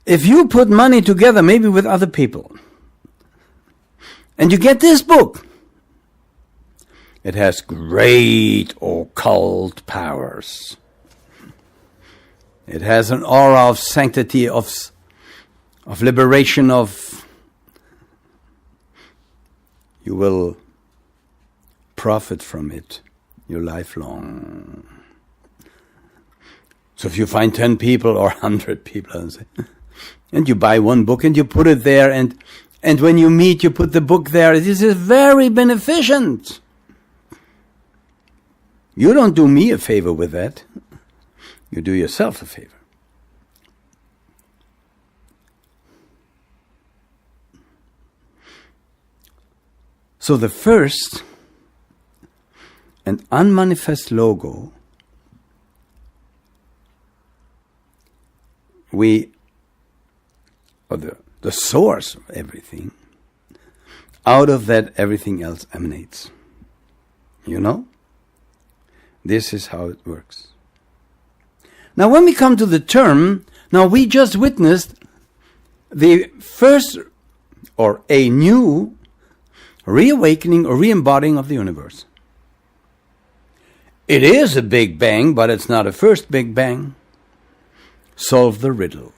If you put money together, maybe with other people, and you get this book, it has great occult powers. It has an aura of sanctity, of liberation, you will profit from it your life long. So if you find 10 people or 100 people and you buy one book and you put it there, and when you meet you put the book there, this is very beneficent. You don't do me a favor with that. You do yourself a favor. So the first and unmanifest logo, the source of everything, out of that everything else emanates. You know? This is how it works. Now when we come to the term, now we just witnessed the first or a new reawakening or re-embodying of the universe. It is a big bang, but it's not a first big bang. Solve the riddle.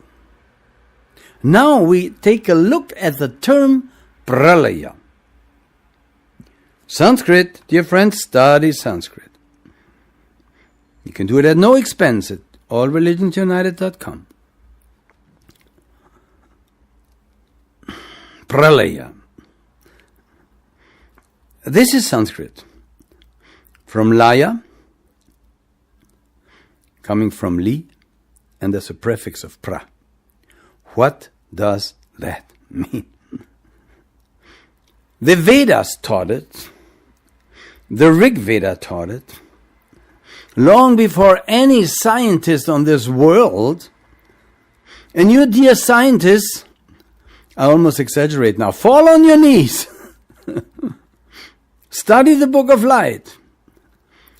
Now we take a look at the term pralaya. Sanskrit, dear friends, study Sanskrit. You can do it at no expense at allreligionsunited.com. Pralaya. This is Sanskrit. From laya, coming from li, and there's a prefix of pra. What does that mean? The Vedas taught it. The Rig Veda taught it. Long before any scientist on this world. And you, dear scientists, I almost exaggerate now, fall on your knees. Study the Book of Light.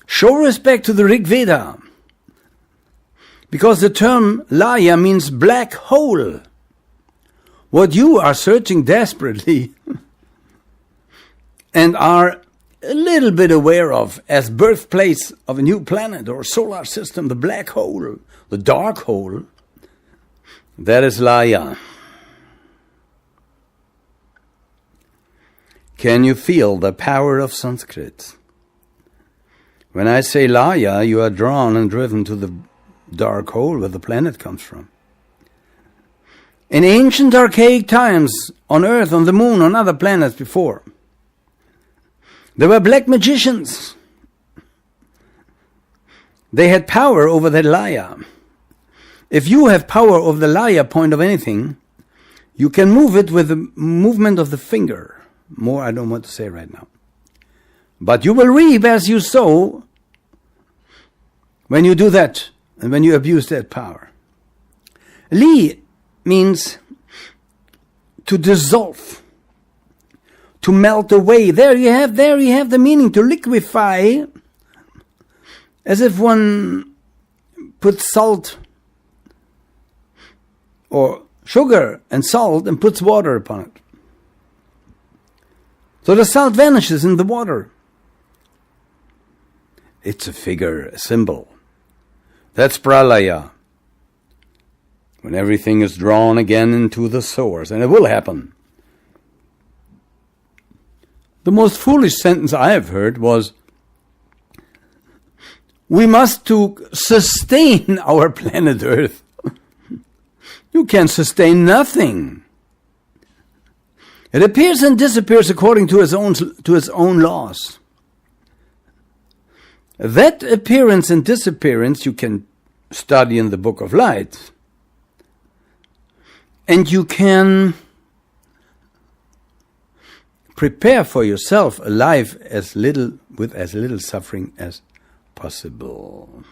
Show respect to the Rig Veda. Because the term laya means black hole. What you are searching desperately and are a little bit aware of as birthplace of a new planet or solar system, the black hole, the dark hole, that is laya. Can you feel the power of Sanskrit? When I say Laya, you are drawn and driven to the dark hole where the planet comes from. In ancient archaic times, on Earth, on the Moon, on other planets before, there were black magicians. They had power over the Laya. If you have power over the Laya point of anything, you can move it with the movement of the finger. More I don't want to say right now. But you will reap as you sow when you do that and when you abuse that power. Li means to dissolve, to melt away. There you have the meaning, to liquefy, as if one puts salt or sugar and salt and puts water upon it. So the salt vanishes in the water. It's a figure, a symbol. That's pralaya. When everything is drawn again into the source, and it will happen. The most foolish sentence I have heard was, we must to sustain our planet Earth. You can sustain nothing. It appears and disappears according to its own laws. That appearance and disappearance you can study in the Book of Light. And you can prepare for yourself a life with as little suffering as possible.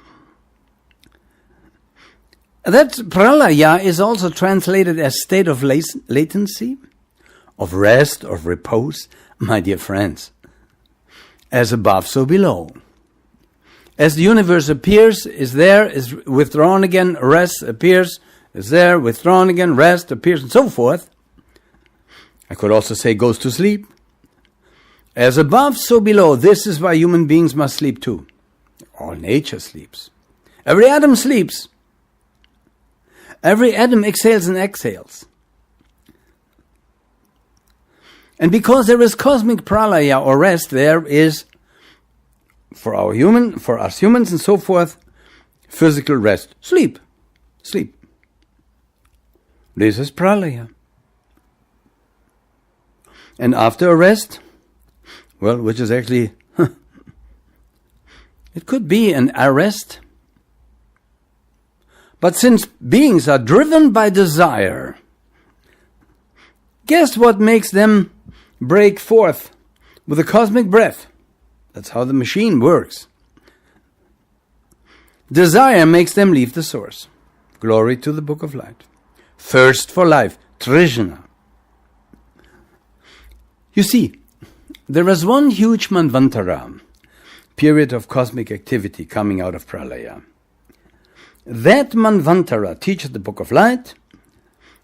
That pralaya is also translated as state of latency, of rest, of repose, my dear friends. As above, so below. As the universe appears, is there, is withdrawn again, rests, appears, is there, withdrawn again, rest, appears, and so forth. I could also say goes to sleep. As above, so below. This is why human beings must sleep too. All nature sleeps. Every atom sleeps. Every atom exhales and exhales. And because there is cosmic pralaya or rest, there is, for us humans and so forth, physical rest. Sleep. Sleep. This is pralaya. And after a rest, well, which is actually, it could be an arrest. But since beings are driven by desire, guess what makes them break forth with a cosmic breath? That's how the machine works. Desire makes them leave the source. Glory to the Book of Light. Thirst for life, Trishna. You see, there is one huge Manvantara, period of cosmic activity coming out of Pralaya. That Manvantara, teaches the Book of Light,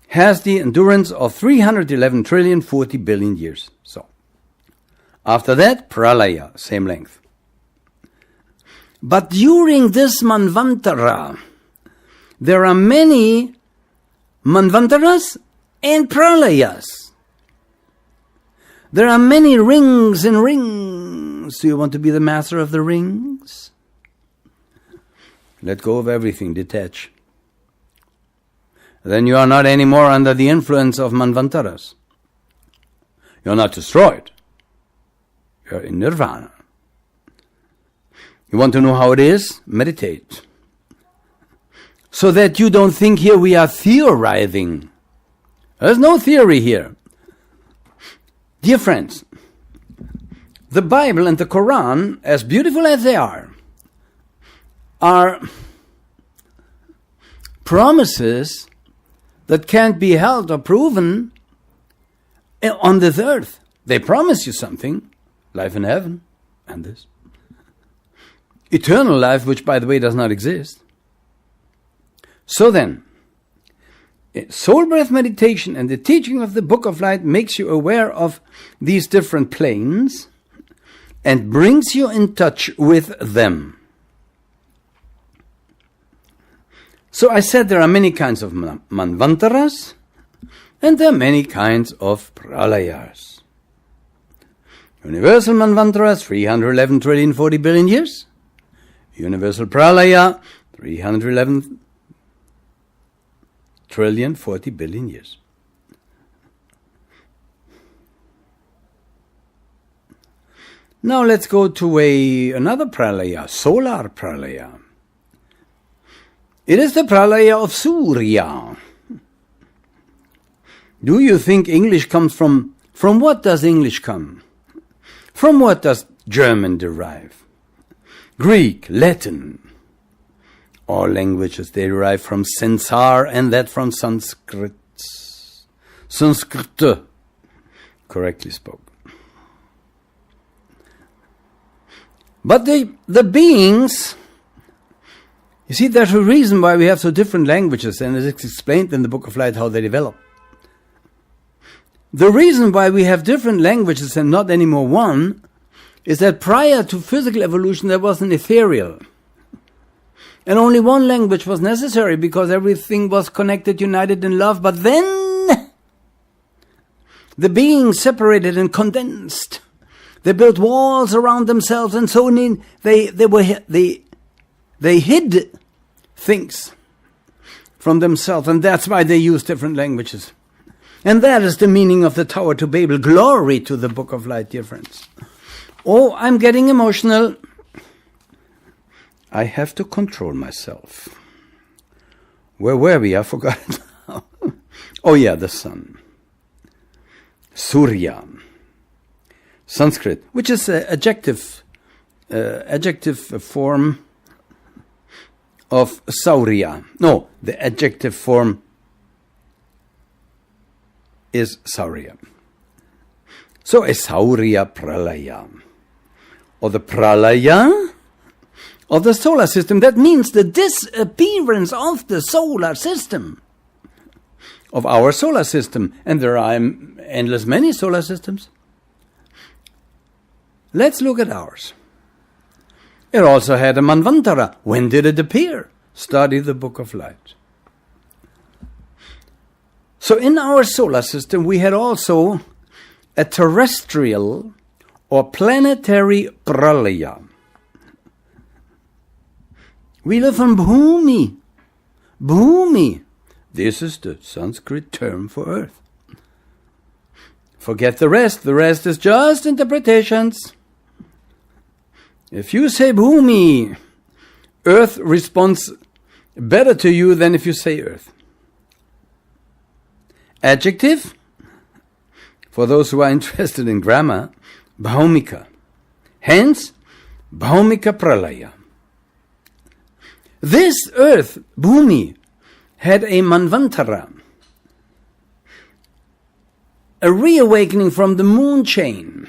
has the endurance of 311 trillion 40 billion years. So, after that, Pralaya, same length. But during this Manvantara, there are many Manvantaras and Pralayas. There are many rings and rings. Do you want to be the master of the rings? Let go of everything, detach. Then you are not anymore under the influence of Manvantaras. You are not destroyed. You are in nirvana. You want to know how it is? Meditate. So that you don't think here we are theorizing. There's no theory here. Dear friends, the Bible and the Quran, as beautiful as they are promises that can't be held or proven on this earth. They promise you something, life in heaven, and this. Eternal life, which by the way does not exist. So then, soul breath meditation and the teaching of the Book of Light makes you aware of these different planes and brings you in touch with them. So I said there are many kinds of Manvantaras and there are many kinds of Pralayas. Universal Manvantara, 311 trillion 40 billion years. Universal Pralaya, 311 trillion 40 billion years. Now let's go to another Pralaya, solar Pralaya. It is the Pralaya of Surya. Do you think English comes from what does English come? From what does German derive? Greek, Latin. All languages derive from Sansar and that from Sanskrit. Sanskrit, correctly spoke. But the beings, you see, there's a reason why we have so different languages, and it's explained in the Book of Light how they develop. The reason why we have different languages and not anymore one is that prior to physical evolution there was an ethereal. And only one language was necessary because everything was connected, united in love. But then the beings separated and condensed. They built walls around themselves, and so they hid things from themselves, and that's why they use different languages. And that is the meaning of the Tower to Babel. Glory to the Book of Light, dear friends. Oh, I'm getting emotional. I have to control myself. Where were we? I forgot it now. Oh yeah, the sun. Surya. Sanskrit, which is an adjective form of Saurya. No, the adjective form is Saurya. So a Saurya Pralaya, or the Pralaya of the solar system. That means the disappearance of the solar system, of our solar system. And there are endless many solar systems. Let's look at ours. It also had a Manvantara. When did it appear? Study the Book of Light. So in our solar system we had also a terrestrial or planetary Pralaya. We live on Bhumi. Bhumi. This is the Sanskrit term for earth. Forget the rest. The rest is just interpretations. If you say Bhumi, earth responds better to you than if you say earth. Adjective, for those who are interested in grammar, Bhaumika. Hence, Bhaumika Pralaya. This earth, Bhumi, had a Manvantara, a reawakening from the moon chain.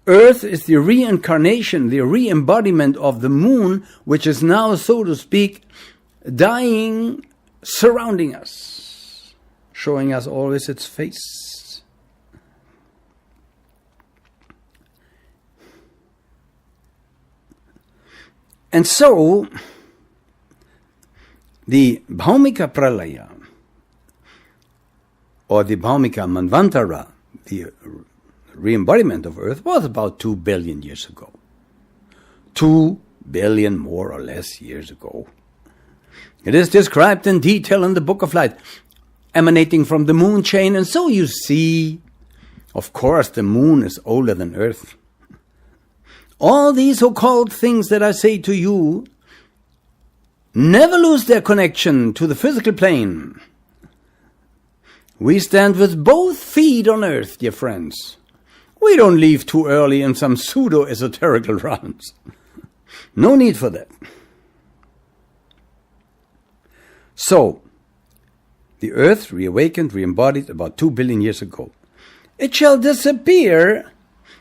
Earth is the reincarnation, the re-embodiment of the moon, which is now, so to speak, dying, surrounding us, showing us always its face. And so, the Bhaumika Pralaya, or the Bhaumika Manvantara, the re-embodiment of Earth, was about 2 billion years ago. 2 billion more or less years ago. It is described in detail in the Book of Light, emanating from the moon chain, and so you see, of course, the moon is older than Earth. All these so-called things that I say to you never lose their connection to the physical plane. We stand with both feet on Earth, dear friends. We don't leave too early in some pseudo-esoterical rounds. No need for that. So, the Earth reawakened, re-embodied about 2 billion years ago. It shall disappear,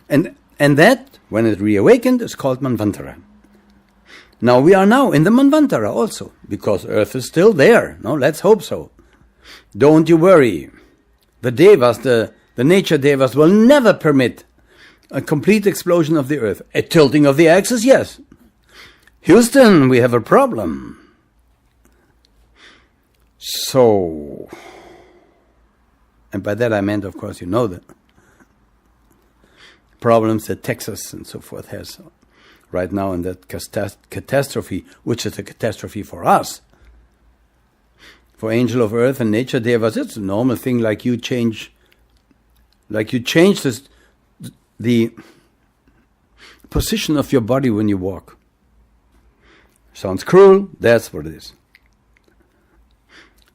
and that, when it reawakened, is called Manvantara. Now we are now in the Manvantara also, because Earth is still there. No, let's hope so. Don't you worry. The Devas, the nature Devas, will never permit a complete explosion of the Earth. A tilting of the axis, yes. Houston, we have a problem. So, and by that I meant, of course, you know that. problems that Texas and so forth has right now in that catastrophe, which is a catastrophe for us. For angel of earth and nature, devas, it's a normal thing, like you change the position of your body when you walk. Sounds cruel, that's what it is.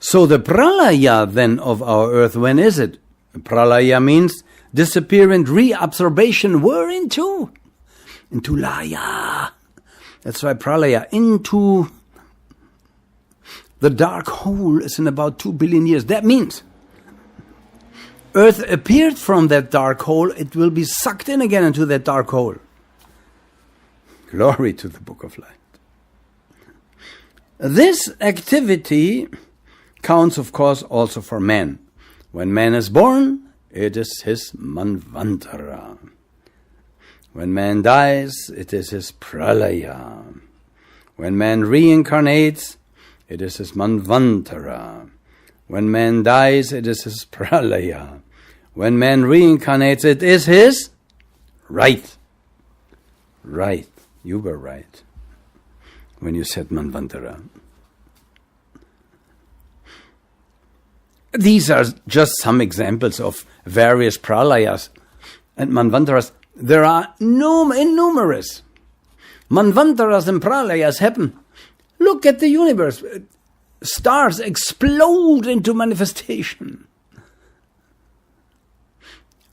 So the pralaya then of our earth, when is it? Pralaya means disappear and reabsorption. Where into? Into laya. That's why pralaya, into the dark hole, is in about 2 billion years. That means earth appeared from that dark hole, it will be sucked in again into that dark hole. Glory to the Book of Light. This activity counts, of course, also for man. When man is born, it is his manvantara. When man dies, it is his pralaya. When man reincarnates, it is his manvantara. When man dies, it is his pralaya. When man reincarnates, it is his right. Right. You were right when you said manvantara. These are just some examples of various pralayas and manvantaras. There are innumerous. Manvantaras and pralayas happen. Look at the universe. Stars explode into manifestation.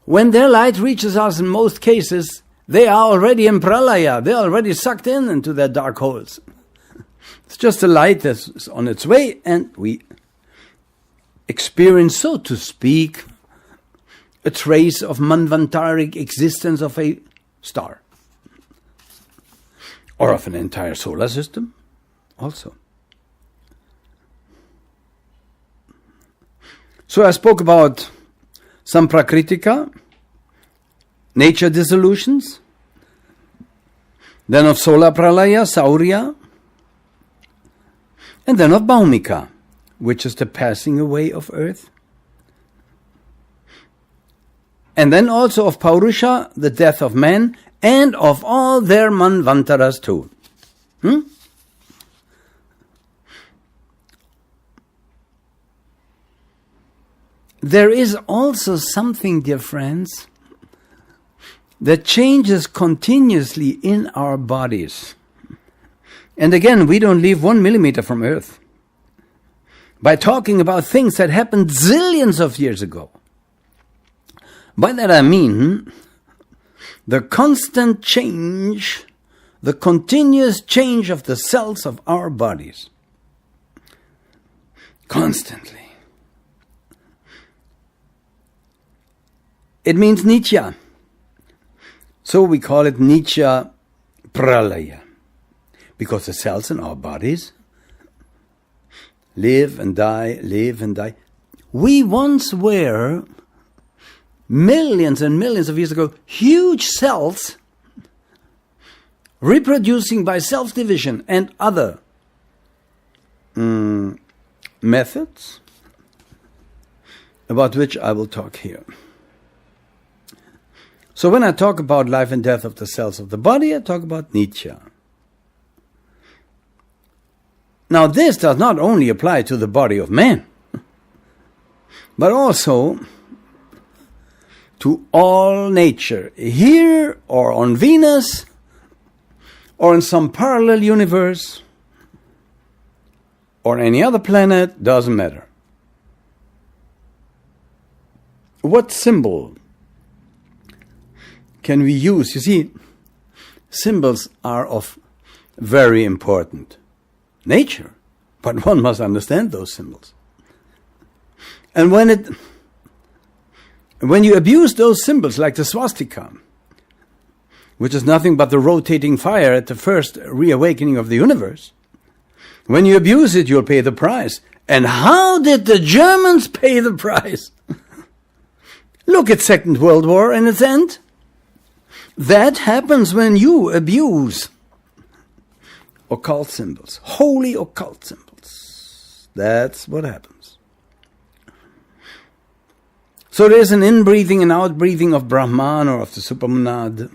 When their light reaches us, in most cases, they are already in pralaya. They are already sucked into their dark holes. It's just a light that's on its way, and we experience, so to speak, a trace of manvantaric existence of a star. Or of an entire solar system, also. So I spoke about some prakritika, nature dissolutions, then of solar pralaya, saurya, and then of bhaumika, which is the passing away of earth. And then also of paurusha, the death of man, and of all their manvantaras too. There is also something, dear friends, that changes continuously in our bodies. And again, we don't live 1 millimeter from earth. By talking about things that happened zillions of years ago. By that I mean the constant change, the continuous change of the cells of our bodies. Constantly. It means nitya. So we call it nitya pralaya. Because the cells in our bodies live and die, live and die. We once were, millions and millions of years ago, huge cells reproducing by self-division and other methods about which I will talk here. So when I talk about life and death of the cells of the body, I talk about nitya. Now this does not only apply to the body of man, but also to all nature, here or on Venus, or in some parallel universe, or any other planet, doesn't matter. What symbol can we use? You see, symbols are of very important nature, but one must understand those symbols. And when you abuse those symbols, like the swastika, which is nothing but the rotating fire at the first reawakening of the universe, when you abuse it, you'll pay the price. And how did the Germans pay the price? Look at Second World War and its end. That happens when you abuse occult symbols, holy occult symbols. That's what happens. So there is an in-breathing and out-breathing of Brahman or of the Supermonad.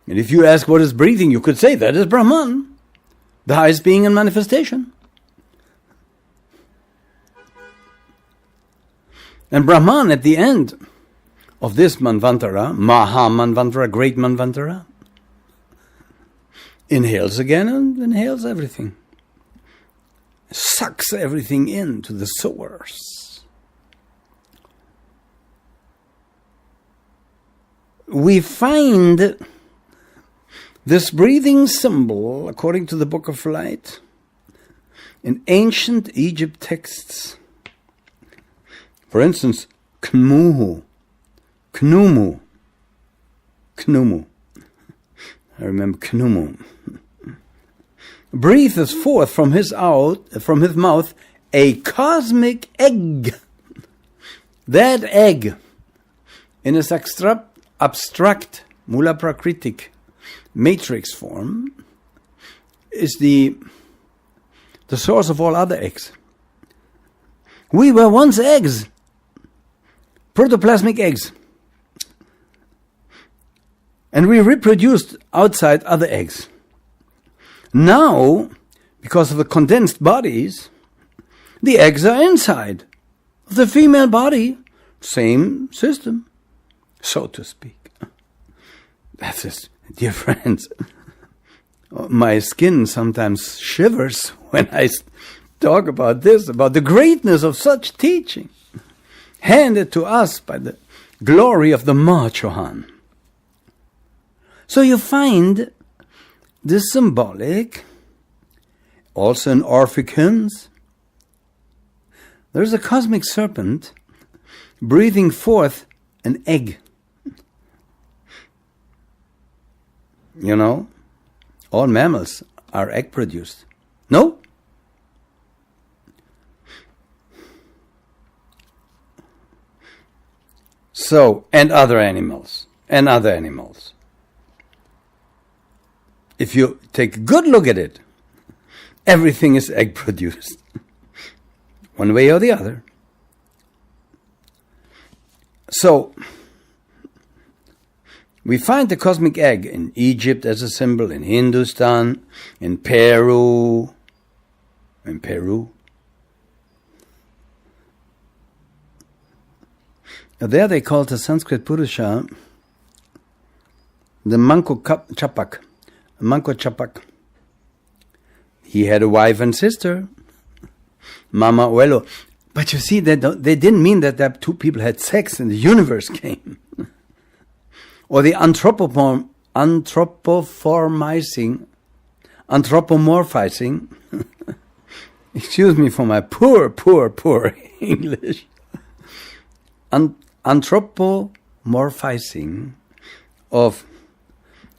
And if you ask what is breathing, you could say that is Brahman, the highest being in manifestation. And Brahman at the end of this Manvantara, Maha Manvantara, great Manvantara, inhales again and inhales everything. Sucks everything into the source. We find this breathing symbol, according to the Book of Light, in ancient Egypt texts. For instance, Knumu. I remember Knumu. Breathes forth from his mouth a cosmic egg. That egg, in its abstract Mula Prakritik matrix form, is the source of all other eggs. We were once eggs, protoplasmic eggs. And we reproduced outside other eggs. Now, because of the condensed bodies, the eggs are inside of the female body. Same system, so to speak. That's it, dear friends. My skin sometimes shivers when I talk about this, about the greatness of such teaching, handed to us by the glory of the Ma Chohan. So you find this symbolic, also in Orphic hymns. There's a cosmic serpent breathing forth an egg. You know, all mammals are egg produced. No? So, and other animals. If you take a good look at it, everything is egg produced, one way or the other. So, we find the cosmic egg in Egypt as a symbol, in Hindustan, in Peru. There they called the Sanskrit Purusha the Manko Chapak. He had a wife and sister, Mama Uelo. But you see, they didn't mean that two people had sex and the universe came. Or the anthropomorphizing. Excuse me for my poor English. Anthropomorphizing of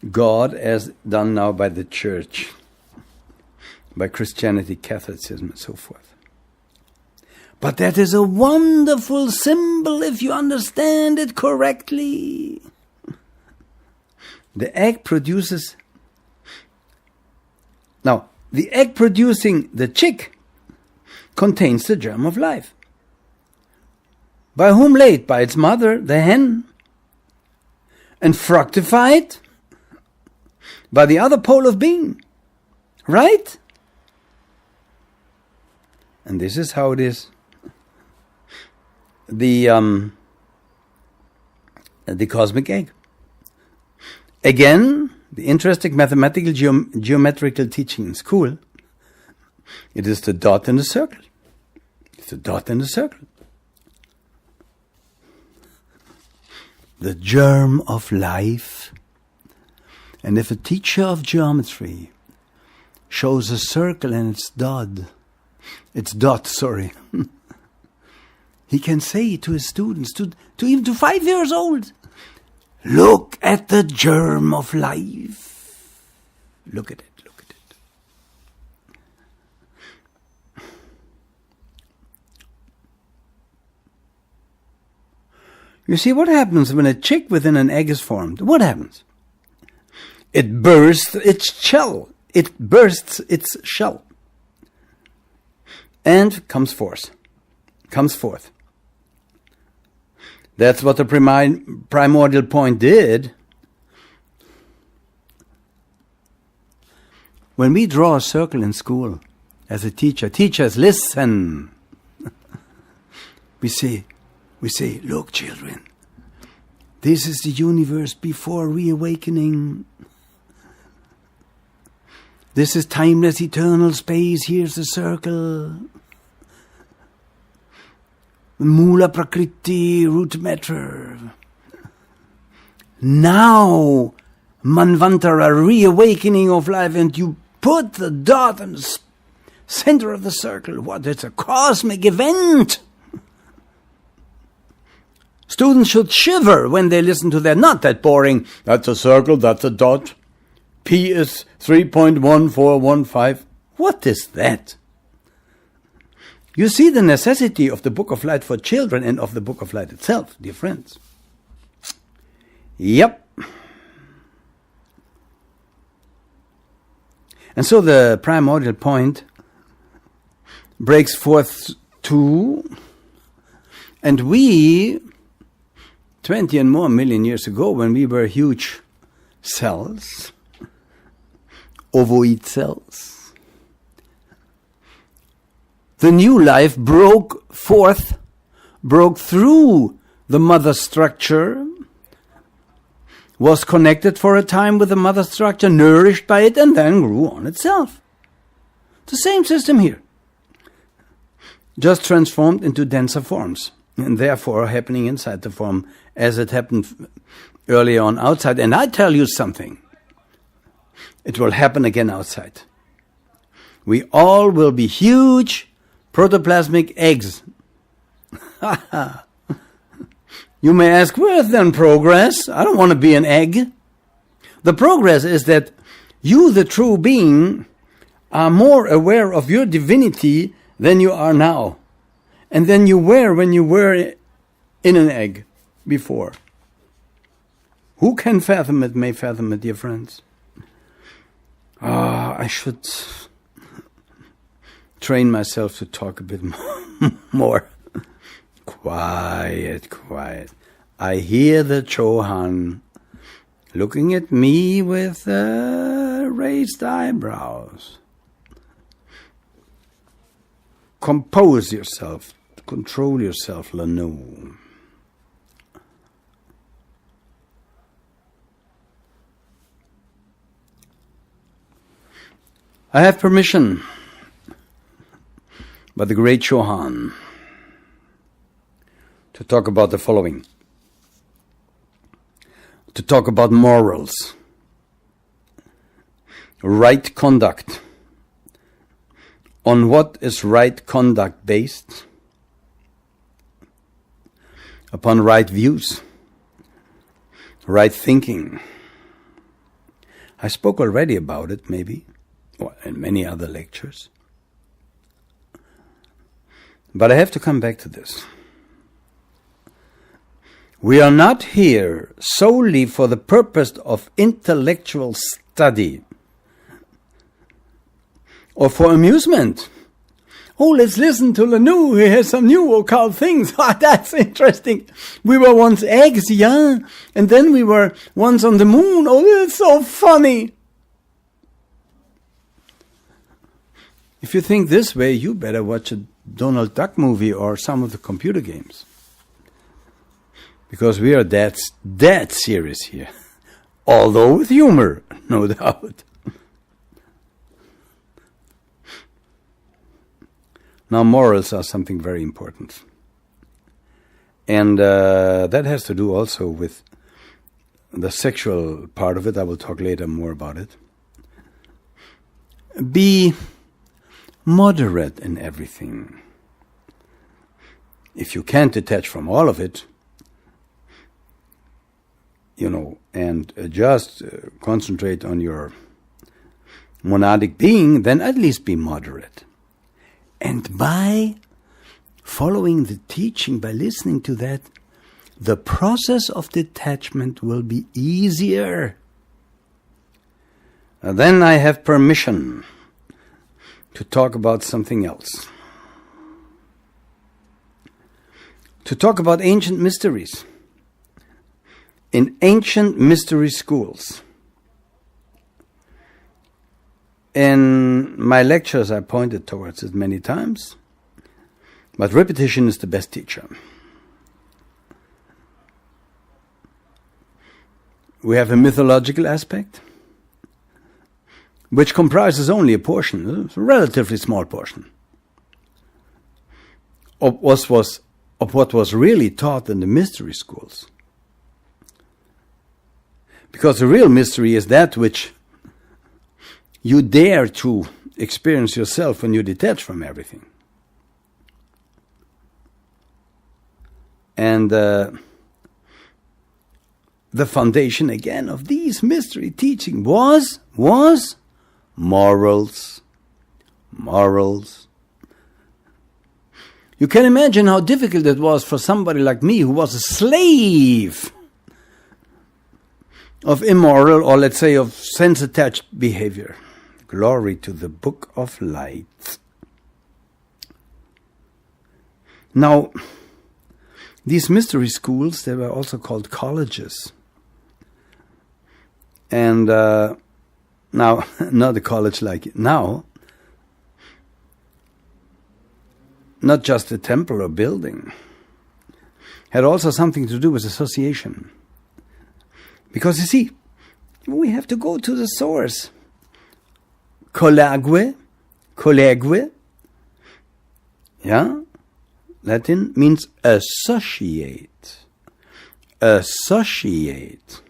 God as done now by the church, by Christianity, Catholicism, and so forth. But that is a wonderful symbol if you understand it correctly. The egg produces... Now, the egg producing the chick contains the germ of life. By whom laid? By its mother, the hen. And fructified by the other pole of being. Right? And this is how it is. The cosmic egg. Again, the interesting mathematical geometrical teaching in school, it is the dot in the circle. It's a dot in the circle. The germ of life. And if a teacher of geometry shows a circle and it's dot, he can say to his students, to even to 5 years old, look at the germ of life. Look at it. You see, what happens when a chick within an egg is formed? What happens? It bursts its shell. And comes forth. comes forth. That's what the primordial point did. When we draw a circle in school, as a teacher, teachers, listen. We say, look, children, this is the universe before reawakening. This is timeless, eternal space. Here's the circle. Mula Prakriti, root matter. Now, Manvantara, reawakening of life, and you put the dot in the center of the circle. What? It's a cosmic event. Students should shiver when they listen to that. Not that boring. That's a circle, that's a dot. P is 3.1415. What is that? You see the necessity of the Book of Light for children and of the Book of Light itself, dear friends. Yep. And so the primordial point breaks forth too, and we, 20 and more million years ago, when we were huge cells, ovoid cells, the new life broke through the mother structure, was connected for a time with the mother structure, nourished by it, and then grew on itself. The same system here, just transformed into denser forms, and therefore happening inside the form as it happened early on outside. And I tell you something, it will happen again outside. We all will be huge protoplasmic eggs. You may ask, where's then progress? I don't want to be an egg. The progress is that you, the true being, are more aware of your divinity than you are now, and than you were when you were in an egg before. Who can fathom it may fathom it, dear friends. I should train myself to talk a bit more. Quiet. I hear the Chohan looking at me with raised eyebrows. Compose yourself, control yourself, Lanu. I have permission by the great Chohan to talk about the following. To talk about morals, right conduct. On what is right conduct based? Upon right views, right thinking. I spoke already about it, maybe, or in many other lectures. But I have to come back to this. We are not here solely for the purpose of intellectual study or for amusement. Oh, let's listen to Lanu. He has some new occult things. That's interesting. We were once eggs, yeah, and then we were once on the moon. Oh, that's so funny. If you think this way, you better watch a Donald Duck movie or some of the computer games. Because we are that serious here. Although with humor, no doubt. Now, morals are something very important. And that has to do also with the sexual part of it. I will talk later more about it. Be moderate in everything. If you can't detach from all of it, and just concentrate on your monadic being, then at least be moderate. And by following the teaching, by listening to that, the process of detachment will be easier. Then I have permission to talk about something else. to talk about ancient mysteries. In ancient mystery schools. In my lectures, I pointed towards it many times, but repetition is the best teacher. We have a mythological aspect, which comprises only a portion, a relatively small portion, of what was really taught in the mystery schools. Because the real mystery is that which you dare to experience yourself when you detach from everything. And the foundation again of these mystery teaching was morals. Morals. You can imagine how difficult it was for somebody like me who was a slave of immoral, or let's say of sense-attached behavior. Glory to the Book of Light. Now, these mystery schools, they were also called colleges. And now, not a college like now, not just a temple or building, had also something to do with association. Because you see, we have to go to the source. Collegue, yeah, Latin means associate. Associate.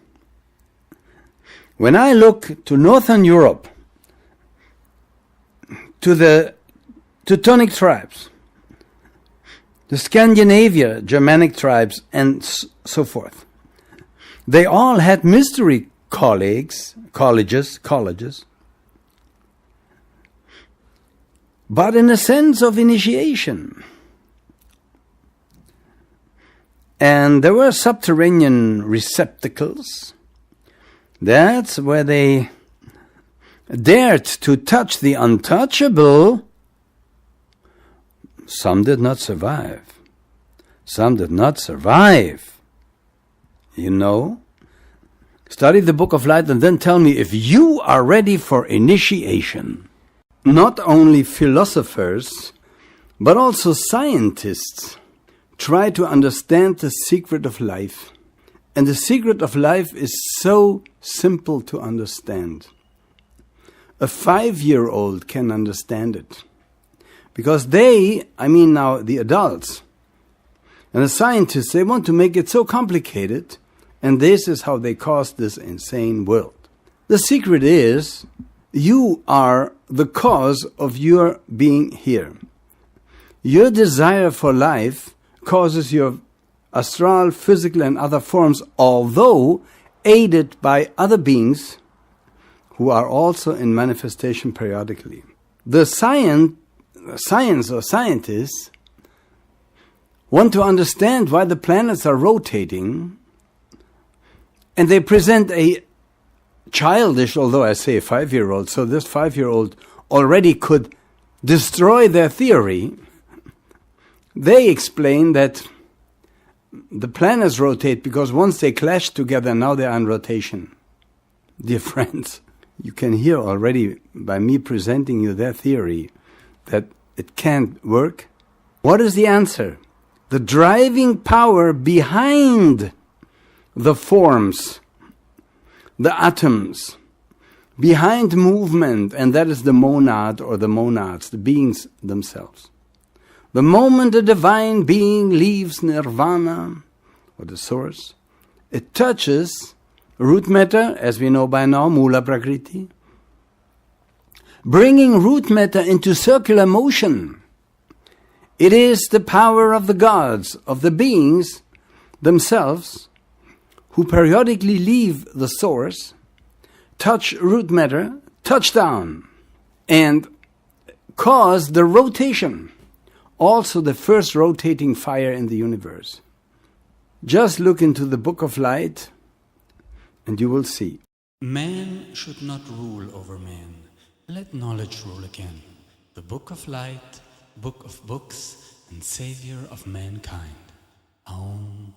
When I look to Northern Europe, to the Teutonic tribes, the Scandinavia, Germanic tribes, and so forth, they all had mystery colleges, but in a sense of initiation. And there were subterranean receptacles. That's where they dared to touch the untouchable. Some did not survive. Some did not survive. You know? Study the Book of Light and then tell me if you are ready for initiation. Not only philosophers, but also scientists try to understand the secret of life. And the secret of life is so simple to understand. A 5-year-old can understand it. Because the adults and the scientists, they want to make it so complicated, and this is how they caused this insane world. The secret is, you are the cause of your being here. Your desire for life causes your astral, physical, and other forms, although aided by other beings who are also in manifestation periodically. The science or scientists want to understand why the planets are rotating, and they present a childish, although I say a 5-year-old, so this 5-year-old already could destroy their theory. They explain that the planets rotate because once they clash together, now they are in rotation. Dear friends, you can hear already by me presenting you their theory that it can't work. What is the answer? The driving power behind the forms, the atoms, behind movement, and that is the monad or the monads, the beings themselves. The moment a divine being leaves nirvana, or the source, it touches root matter, as we know by now, Mula Prakriti, bringing root matter into circular motion. It is the power of the gods, of the beings themselves, who periodically leave the source, touch root matter, touch down, and cause the rotation. Also the first rotating fire in the universe. Just look into the Book of Light and you will see. Man should not rule over man. Let knowledge rule again. The Book of Light, Book of Books, and Savior of mankind. Om.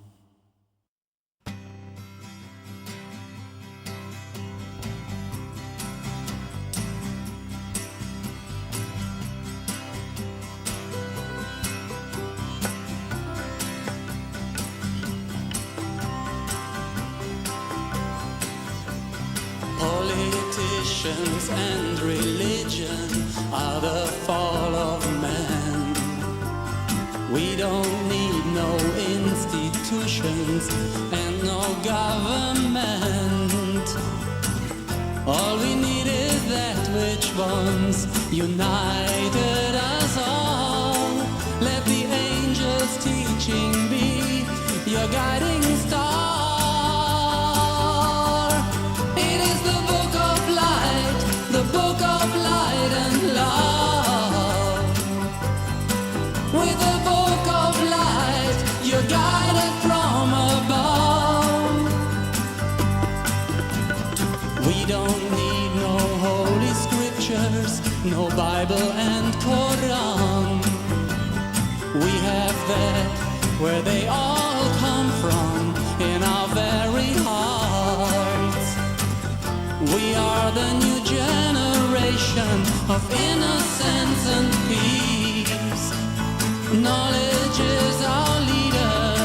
Politicians and religion are the fall of man. We don't need no institutions and no government. All we need is that which once united us all. Let the angels' teaching be your guiding star. With the book of light, you're guided from above. We don't need no holy scriptures, no Bible and Quran. We have that where they all come from, in our very hearts. We are the new generation of innocence and peace. Knowledge is our leader.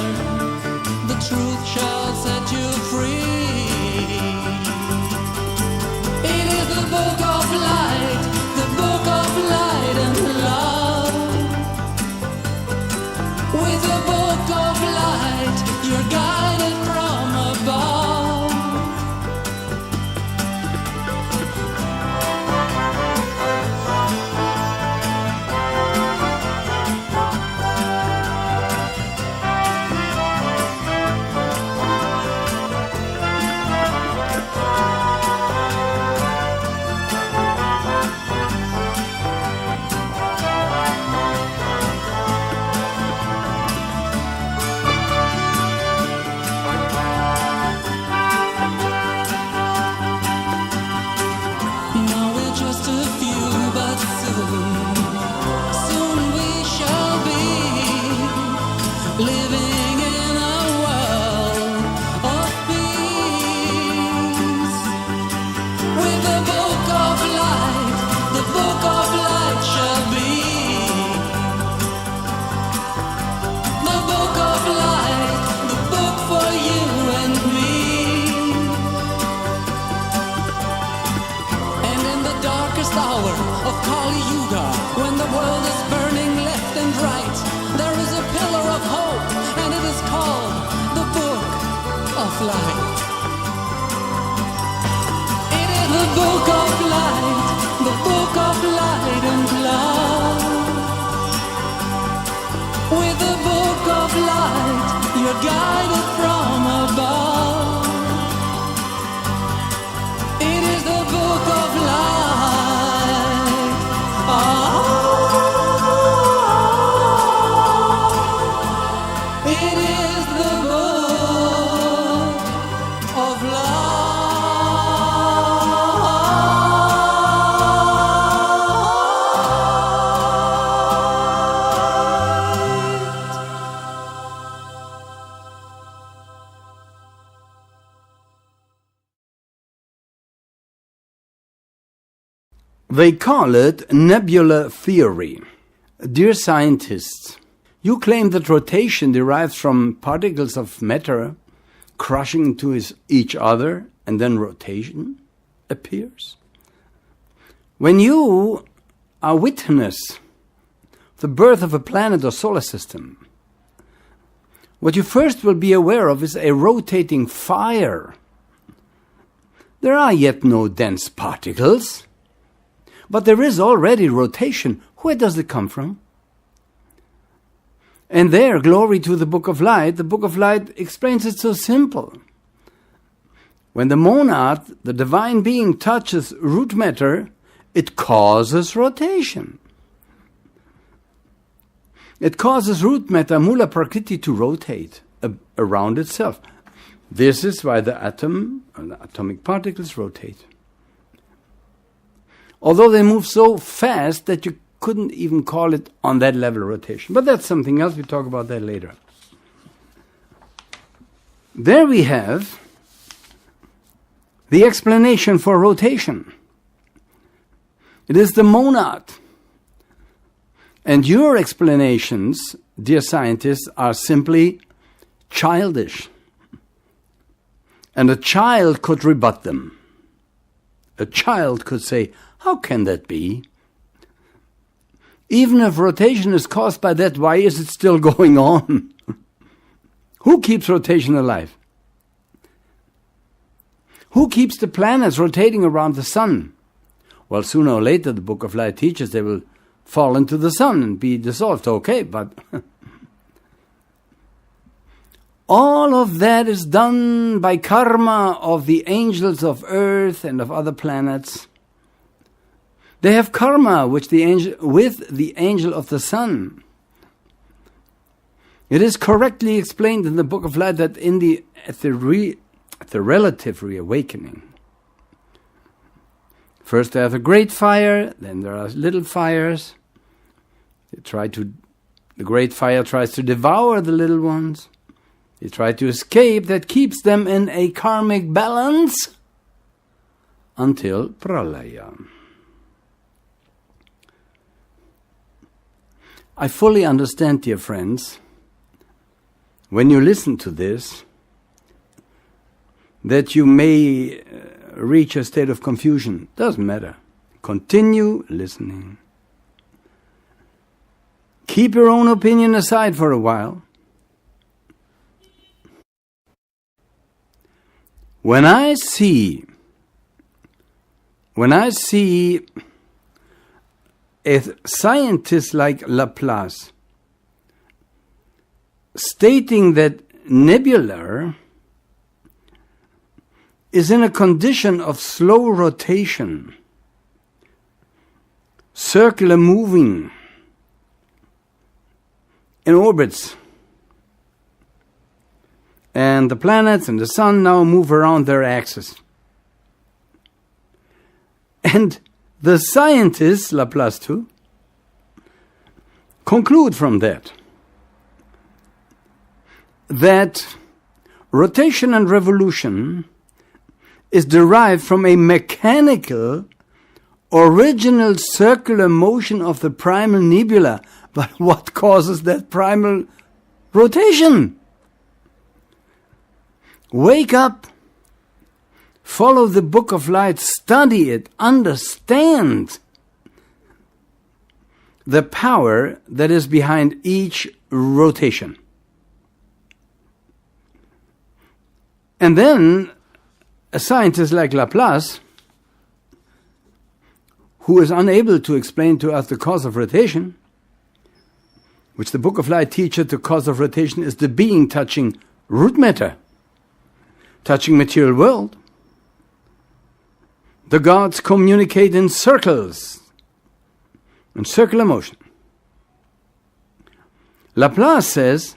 The truth shall set you free. It is the book of light, the book of light and love. With the book of light, you're guided from above. Hour of Kali Yuga, when the world is burning left and right, there is a pillar of hope, and it is called the Book of Light. It is the Book of Light, the Book of Light and love. With the Book of Light, you're guided from above. It is the Book of Light. It is the book of They call it nebula theory. Dear scientists, you claim that rotation derives from particles of matter crushing into each other and then rotation appears. When you are witness the birth of a planet or solar system, what you first will be aware of is a rotating fire. There are yet no dense particles, but there is already rotation. Where does it come from? And there, glory to the Book of Light, the Book of Light explains it so simple. When the monad, the divine being, touches root matter, it causes rotation. It causes root matter, mula prakriti, to rotate around itself. This is why the atom, the atomic particles, rotate. Although they move so fast that you couldn't even call it on that level rotation. But that's something else, we'll talk about that later. there we have the explanation for rotation. It is the monad. And your explanations, dear scientists, are simply childish. And a child could rebut them. A child could say, how can that be? Even if rotation is caused by that, why is it still going on? Who keeps rotation alive? Who keeps the planets rotating around the sun? Well, sooner or later, the Book of Light teaches they will fall into the sun and be dissolved. Okay, but all of that is done by karma of the angels of Earth and of other planets. They have karma with the angel of the sun. It is correctly explained in the Book of Light that at the relative reawakening, first they have a great fire, then there are little fires. The great fire tries to devour the little ones. They try to escape. That keeps them in a karmic balance until pralaya. I fully understand, dear friends, when you listen to this, that you may reach a state of confusion. Doesn't matter. Continue listening. Keep your own opinion aside for a while. When I see a scientist like Laplace stating that nebula is in a condition of slow rotation, circular moving in orbits, and the planets and the sun now move around their axis. And the scientists, Laplace too, conclude from that rotation and revolution is derived from a mechanical, original circular motion of the primal nebula. But what causes that primal rotation? Wake up, follow the Book of Light, study it, understand the power that is behind each rotation. And then a scientist like Laplace, who is unable to explain to us the cause of rotation, which the Book of Light teaches, the cause of rotation is the being touching root matter, touching material world. The gods communicate in circles, in circular motion. Laplace says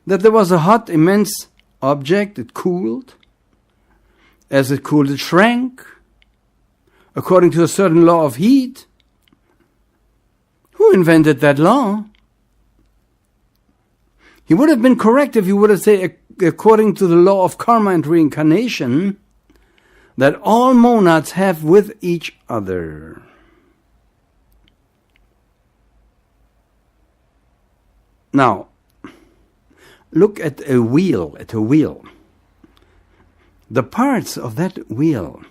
that there was a hot, immense object, it cooled. As it cooled, it shrank, according to a certain law of heat. Who invented that law? He would have been correct if he would have said, according to the law of karma and reincarnation, that all monads have with each other. Now, look at a wheel, The parts of that wheel,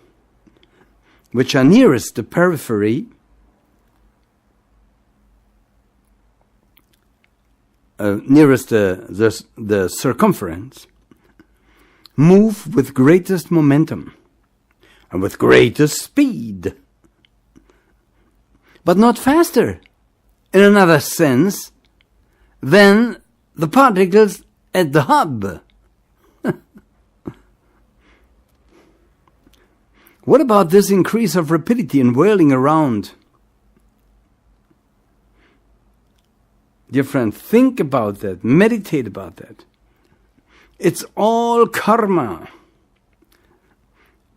which are nearest the periphery, nearest the circumference, move with greatest momentum and with greatest speed, but not faster, in another sense, than the particles at the hub. What about this increase of rapidity in whirling around? Dear friend, think about that, meditate about that. It's all karma.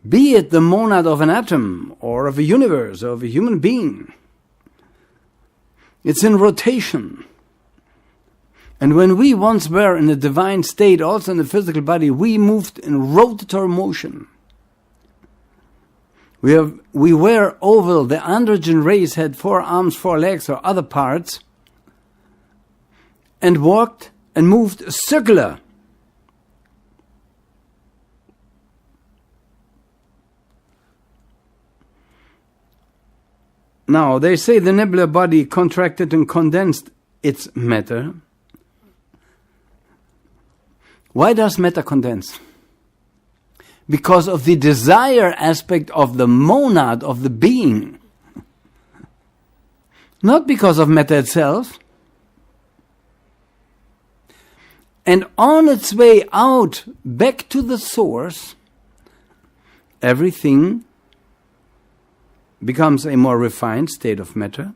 Be it the monad of an atom, or of a universe, or of a human being. It's in rotation. And when we once were in a divine state, also in the physical body, we moved in rotatory motion. We were oval. The androgen race had 4 arms, 4 legs, or other parts, and walked and moved circular. Now, they say the nebular body contracted and condensed its matter. Why does matter condense? Because of the desire aspect of the monad, of the being. Not because of matter itself. And on its way out, back to the source, everything becomes a more refined state of matter,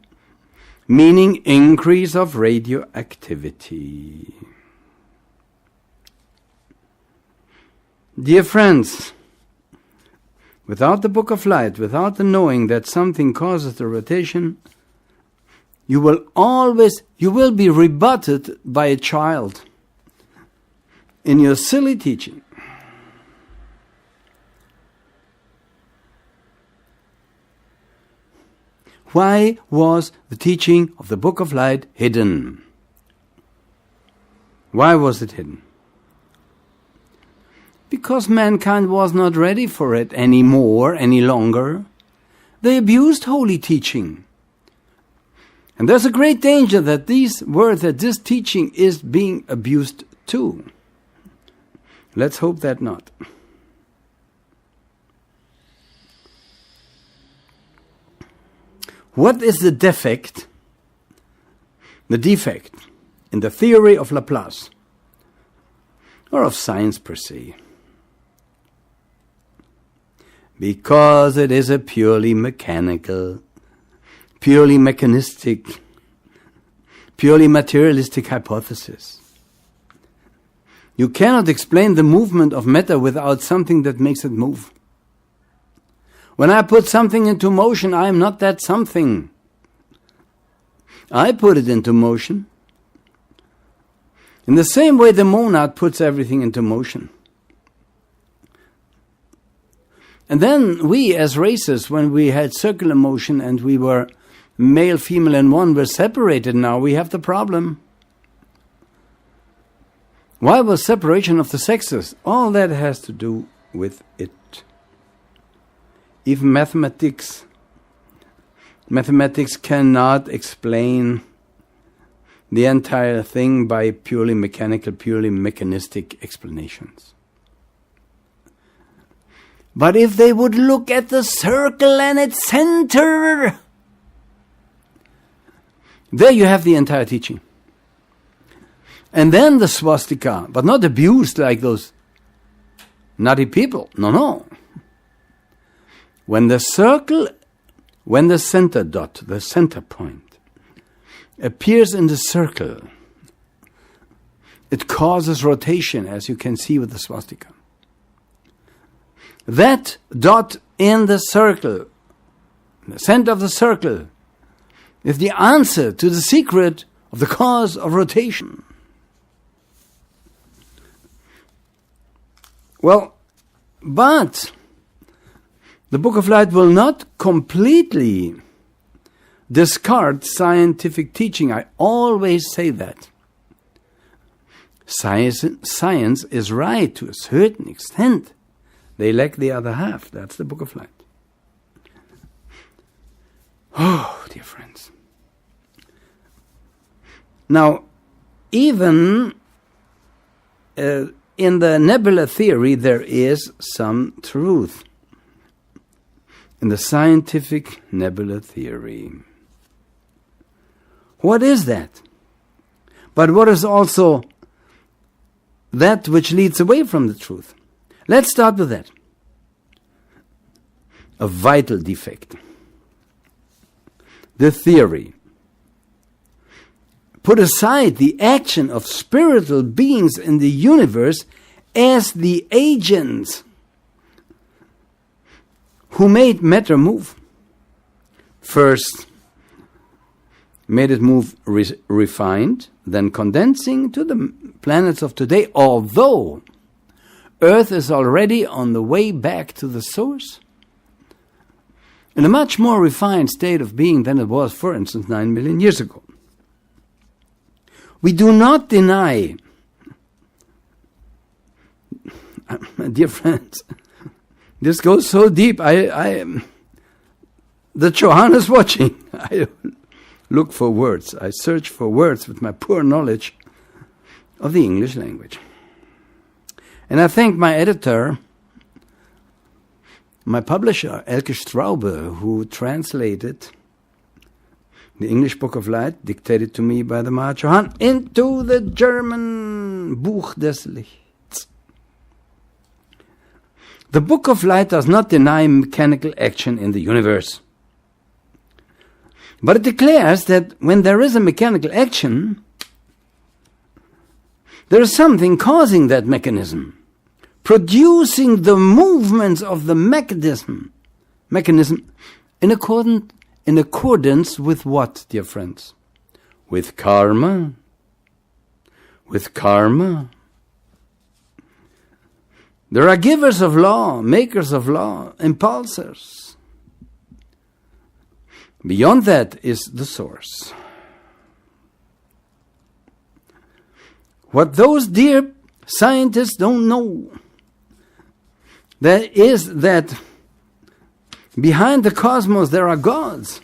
meaning increase of radioactivity. Dear friends, without the Book of Light, without the knowing that something causes the rotation, you will be rebutted by a child in your silly teaching. Why was the teaching of the Book of Light hidden? Why was it hidden? Because mankind was not ready for it any longer. They abused holy teaching. And there's a great danger that this teaching is being abused too. Let's hope that not. What is the defect in the theory of Laplace, or of science per se? Because it is a purely mechanical, purely mechanistic, purely materialistic hypothesis. You cannot explain the movement of matter without something that makes it move. When I put something into motion, I am not that something. I put it into motion. In the same way the monad puts everything into motion. And then we as races, when we had circular motion and we were male, female and one, were separated now, we have the problem. Why was separation of the sexes? All that has to do with it. Even mathematics cannot explain the entire thing by purely mechanical, purely mechanistic explanations. But if they would look at the circle and its center, there you have the entire teaching. And then the swastika, but not abused like those nutty people. No. When the center dot, the center point, appears in the circle, it causes rotation, as you can see with the swastika. That dot in the circle, the center of the circle, is the answer to the secret of the cause of rotation. Well, but the Book of Light will not completely discard scientific teaching. I always say that. Science is right to a certain extent. They lack the other half. That's the Book of Light. Oh, dear friends. Now, even in the nebula theory, there is some truth. In the scientific nebula theory. What is that? But what is also that which leads away from the truth? Let's start with that. A vital defect. The theory put aside the action of spiritual beings in the universe as the agents who made matter move. First, made it move refined, then condensing to the planets of today, although Earth is already on the way back to the source in a much more refined state of being than it was, for instance, 9 million years ago. We do not deny, my dear friends, this goes so deep. The Chohan is watching. I look for words. I search for words with my poor knowledge of the English language. And I thank my editor, my publisher, Elke Straube, who translated the English Book of Light, dictated to me by the Maha Chohan, into the German Buch des Lichts. The Book of Light does not deny mechanical action in the universe, but it declares that when there is a mechanical action, there is something causing that mechanism, producing the movements of the mechanism in accordance with what, dear friends? With karma. With karma. There are givers of law, makers of law, impulsors. Beyond that is the source. What those dear scientists don't know, that is that behind the cosmos there are gods,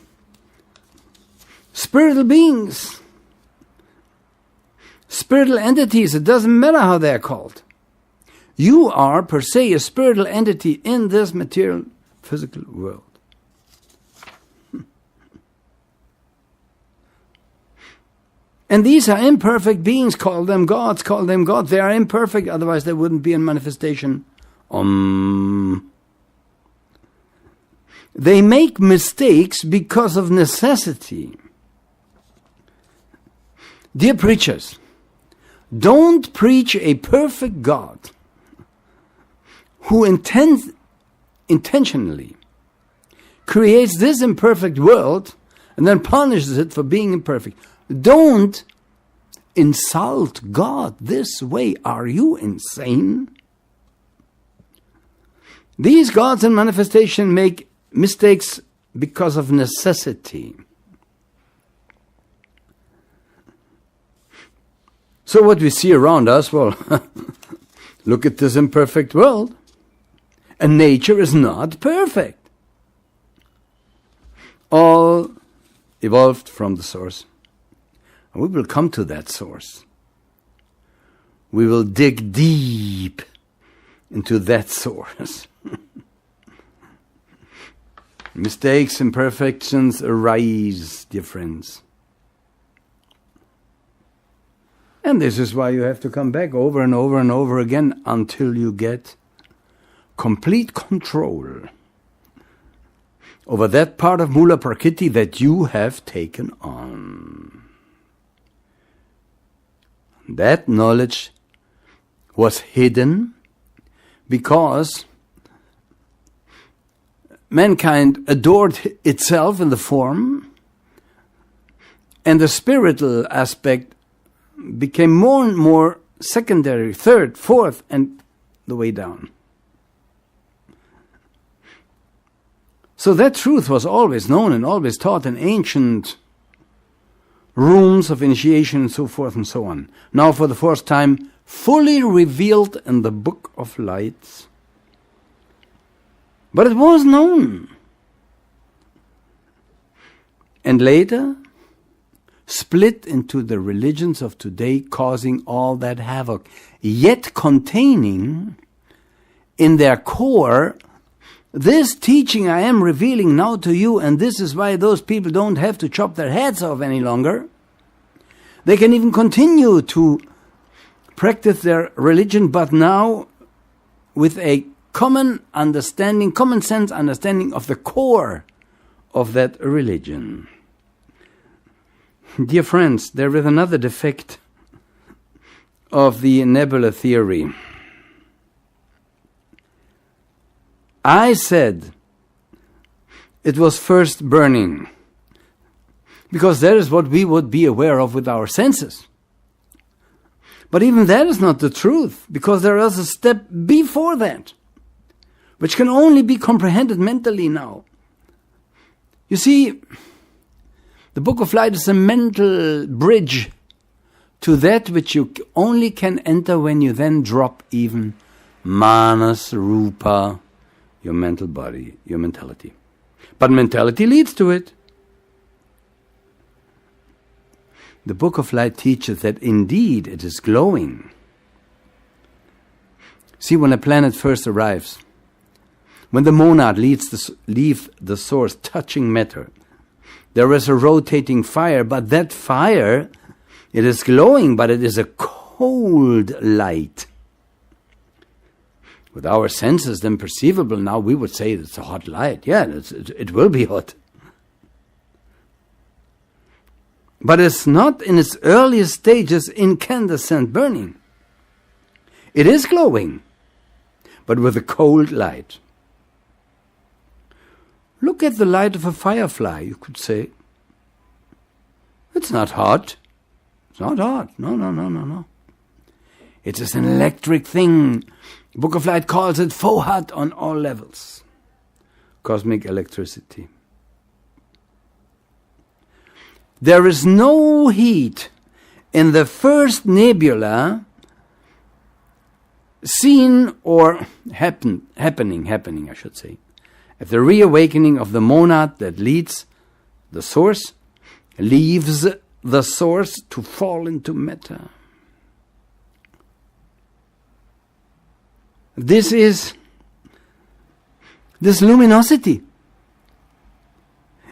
spiritual beings, spiritual entities. It doesn't matter how they're called. You are per se a spiritual entity in this material physical world. And these are imperfect beings. Call them gods, call them God. They are imperfect, otherwise they wouldn't be in manifestation. They make mistakes because of necessity. Dear preachers, don't preach a perfect God who intentionally creates this imperfect world and then punishes it for being imperfect. Don't insult God this way. Are you insane? These gods in manifestation make mistakes because of necessity. So what we see around us, well, look at this imperfect world. And nature is not perfect. All evolved from the source. And we will come to that source. We will dig deep into that source. Mistakes, imperfections arise, dear friends. And this is why you have to come back over and over and over again until you get complete control over that part of Mula Prakriti that you have taken on. That knowledge was hidden because mankind adored itself in the form, and the spiritual aspect became more and more secondary, third, fourth, and the way down. So that truth was always known and always taught in ancient rooms of initiation and so forth and so on. Now for the first time, fully revealed in the Book of Lights. But it was known. And later, split into the religions of today, causing all that havoc, yet containing in their core this teaching I am revealing now to you, and this is why those people don't have to chop their heads off any longer. They can even continue to practice their religion, but now with a common understanding, common sense understanding of the core of that religion. Dear friends, there is another defect of the nebula theory. I said it was first burning. because that is what we would be aware of with our senses. But even that is not the truth, because there is a step before that, which can only be comprehended mentally now. You see, the Book of Light is a mental bridge to that which you only can enter when you then drop even manas, rupa, your mental body, your mentality. But mentality leads to it. The Book of Light teaches that indeed it is glowing. See, when a planet first arrives, when the monad leaves the source touching matter, there is a rotating fire, but that fire, it is glowing, but it is a cold light. With our senses then perceivable now, we would say it's a hot light. Yeah, it will be hot. But it's not in its earliest stages incandescent burning. It is glowing, but with a cold light. Look at the light of a firefly, you could say. It's not hot. It's not hot. No. It is an electric thing. The Book of Light calls it fohat on all levels. Cosmic electricity. There is no heat in the first nebula seen or happening, I should say, at the reawakening of the monad that leaves the source to fall into matter. This is this luminosity.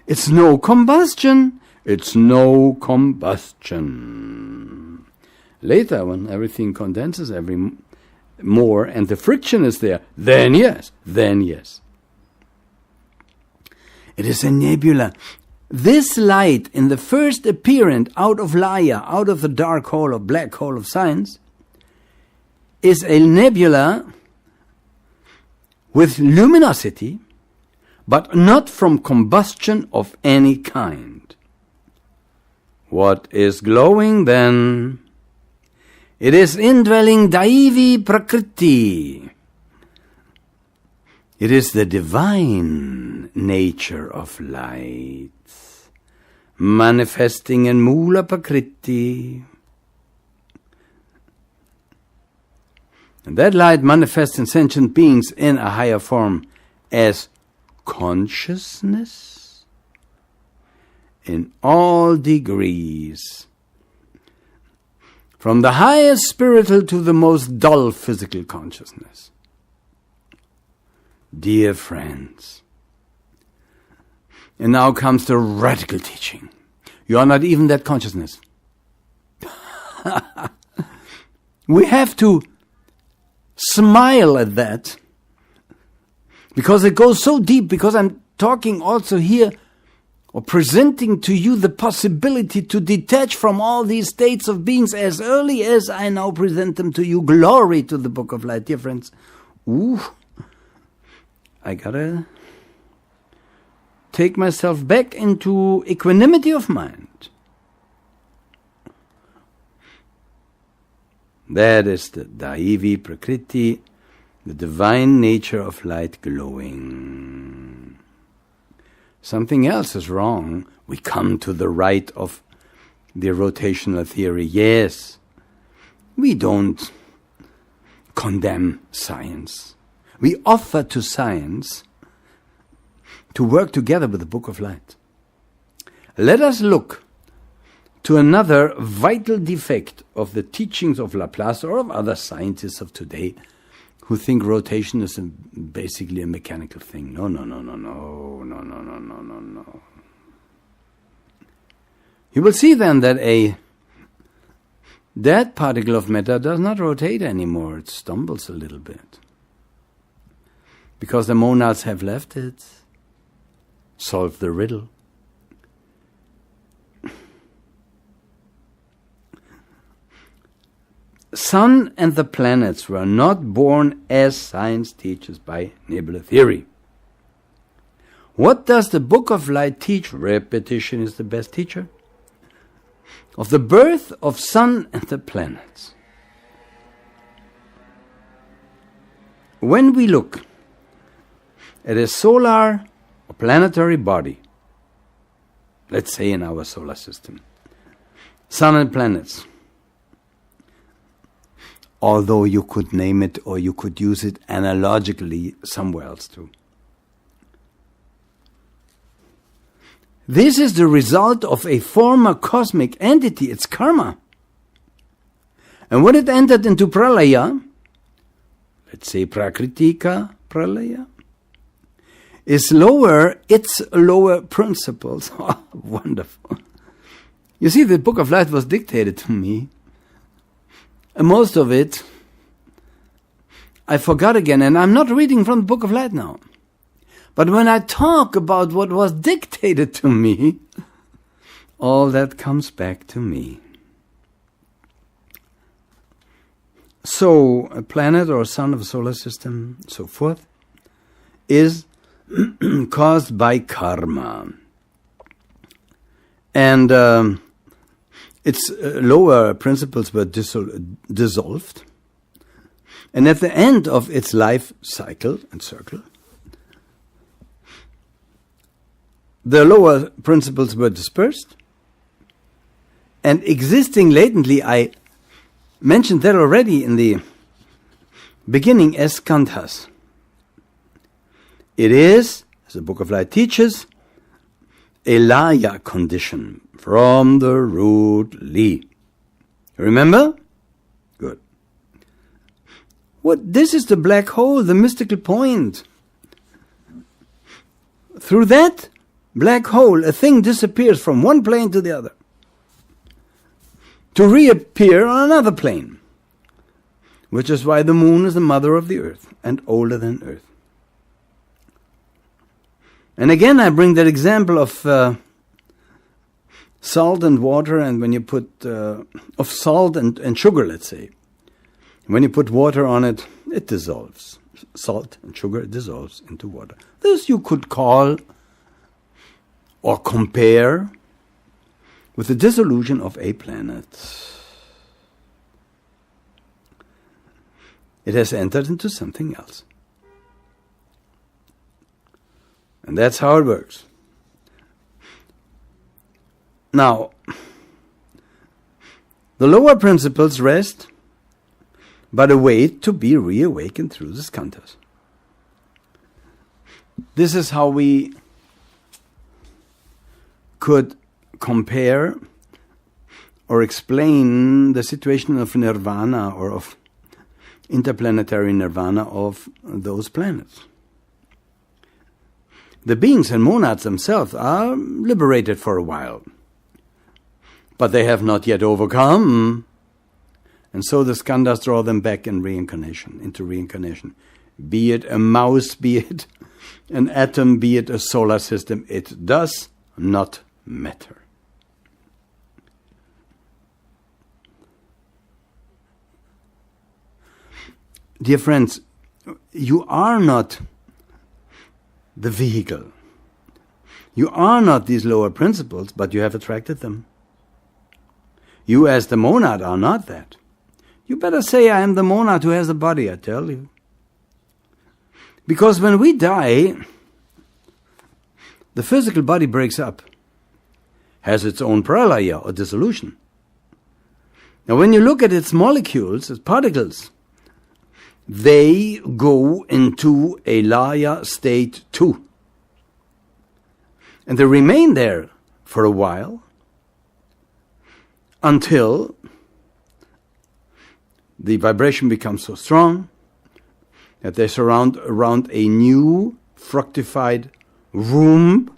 It's no combustion. It's no combustion. Later, when everything condenses more and the friction is there, then yes. It is a nebula. This light in the first appearance out of Laya, out of the dark hole or black hole of science, is a nebula with luminosity, but not from combustion of any kind. What is glowing then? It is indwelling Daivi Prakriti. It is the divine nature of light, manifesting in Mula Prakriti. And that light manifests in sentient beings in a higher form as consciousness in all degrees, from the highest spiritual to the most dull physical consciousness. Dear friends, and now comes the radical teaching. You are not even that consciousness. We have to smile at that, because it goes so deep, because I'm talking also here or presenting to you the possibility to detach from all these states of beings as early as I now present them to you. Glory to the Book of Light, dear friends. I gotta take myself back into equanimity of mind. That is the Daivi Prakriti, the divine nature of light glowing. Something else is wrong. We come to the right of the rotational theory. Yes, we don't condemn science. We offer to science to work together with the Book of Light. Let us look to another vital defect of the teachings of Laplace or of other scientists of today who think rotation is basically a mechanical thing. No. You will see then that that particle of matter does not rotate anymore. It stumbles a little bit. Because the monads have left it. Solve the riddle. Sun and the planets were not born as science teaches by nebula theory. What does the Book of Light teach? Repetition is the best teacher. Of the birth of sun and the planets. When we look at a solar or planetary body, let's say in our solar system, sun and planets, although you could name it or you could use it analogically somewhere else too. This is the result of a former cosmic entity, it's karma. And when it entered into pralaya, let's say prakritika pralaya, its lower principles. Oh, wonderful. You see, the Book of Light was dictated to me. And most of it, I forgot again, and I'm not reading from the Book of Light now. But when I talk about what was dictated to me, all that comes back to me. So, a planet or a sun of a solar system, so forth, is caused by karma. And its lower principles were dissolved. And at the end of its life cycle and circle, the lower principles were dispersed. And existing latently, I mentioned that already in the beginning, as skandhas. It is, as the Book of Light teaches, a laya condition from the root li. Remember? Good. This is the black hole, the mystical point. Through that black hole, a thing disappears from one plane to the other, to reappear on another plane, which is why the moon is the mother of the earth and older than earth. And again, I bring that example of salt and water, and when you put of salt and sugar, let's say. When you put water on it, it dissolves. Salt and sugar dissolves into water. This you could call or compare with the dissolution of a planet. It has entered into something else. And that's how it works. Now, the lower principles rest, but await to be reawakened through the skandhas. This is how we could compare or explain the situation of nirvana or of interplanetary nirvana of those planets. The beings and monads themselves are liberated for a while, but they have not yet overcome, and so the skandhas draw them back into reincarnation. Be it a mouse, be it an atom, be it a solar system, it does not matter. Dear friends, you are not the vehicle. You are not these lower principles, but you have attracted them. You as the monad are not that. You better say, I am the monad who has a body, I tell you. Because when we die, the physical body breaks up, has its own pralaya or dissolution. Now when you look at its molecules, its particles, they go into a laya state too. And they remain there for a while until the vibration becomes so strong that they surround around a new fructified womb,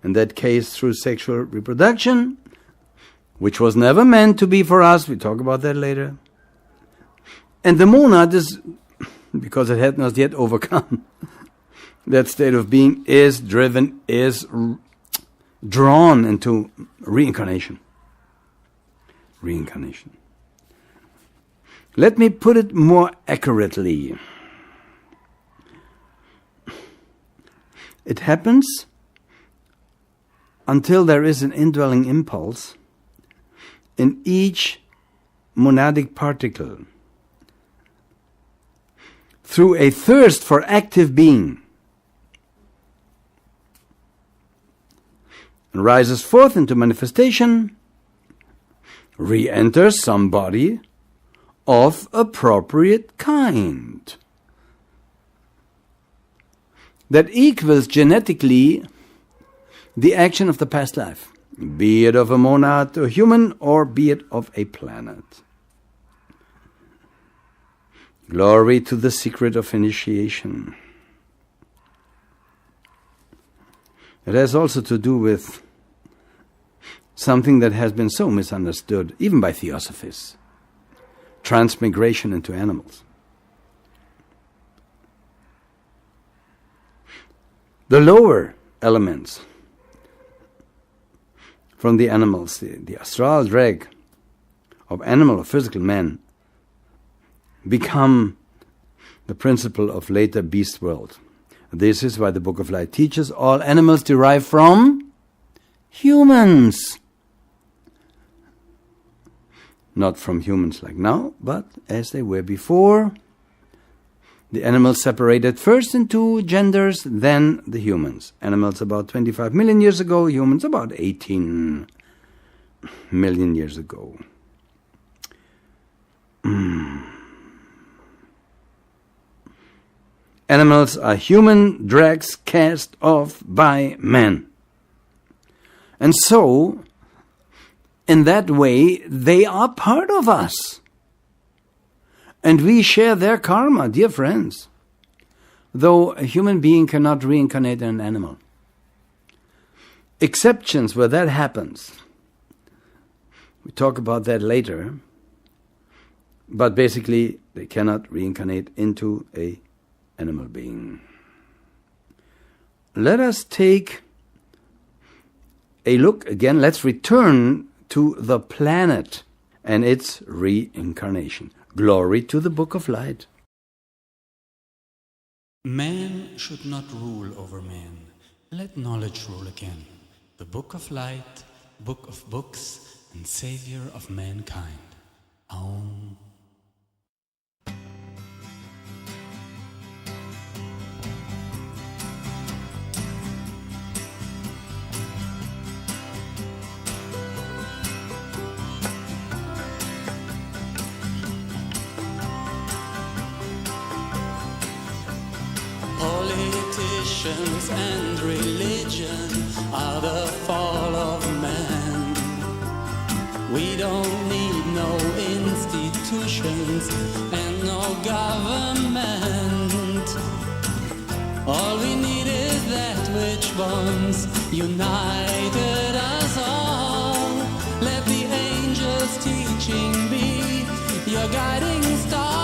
in that case through sexual reproduction, which was never meant to be for us. We talk about that later. And the monad is, because it had not yet overcome that state of being, is driven, is drawn into reincarnation. Reincarnation. Let me put it more accurately. It happens until there is an indwelling impulse in each monadic particle through a thirst for active being, and rises forth into manifestation, re-enters some body of appropriate kind that equals genetically the action of the past life, be it of a monad, a human, or be it of a planet. Glory to the secret of initiation. It has also to do with something that has been so misunderstood, even by theosophists: transmigration into animals. The lower elements from the animals, the astral drag of animal or physical man, become the principle of later beast world. This is why the Book of Light teaches all animals derive from humans. Not from humans like now, but as they were before. The animals separated first into genders, then the humans. Animals about 25 million years ago, humans about 18 million years ago. Animals are human dregs cast off by man. And so, in that way, they are part of us. And we share their karma, dear friends. Though a human being cannot reincarnate in an animal. Exceptions where that happens. We talk about that later. But basically, they cannot reincarnate into an animal being. Let us take a look again. Let's return to the planet and its reincarnation. Glory to the Book of Light. Man should not rule over man. Let knowledge rule again. The Book of Light, Book of Books, and Savior of mankind. Aum. Politicians and religion are the fall of man. We don't need no institutions and no government. All we need is that which once united us all. Let the angels' teaching be your guiding star.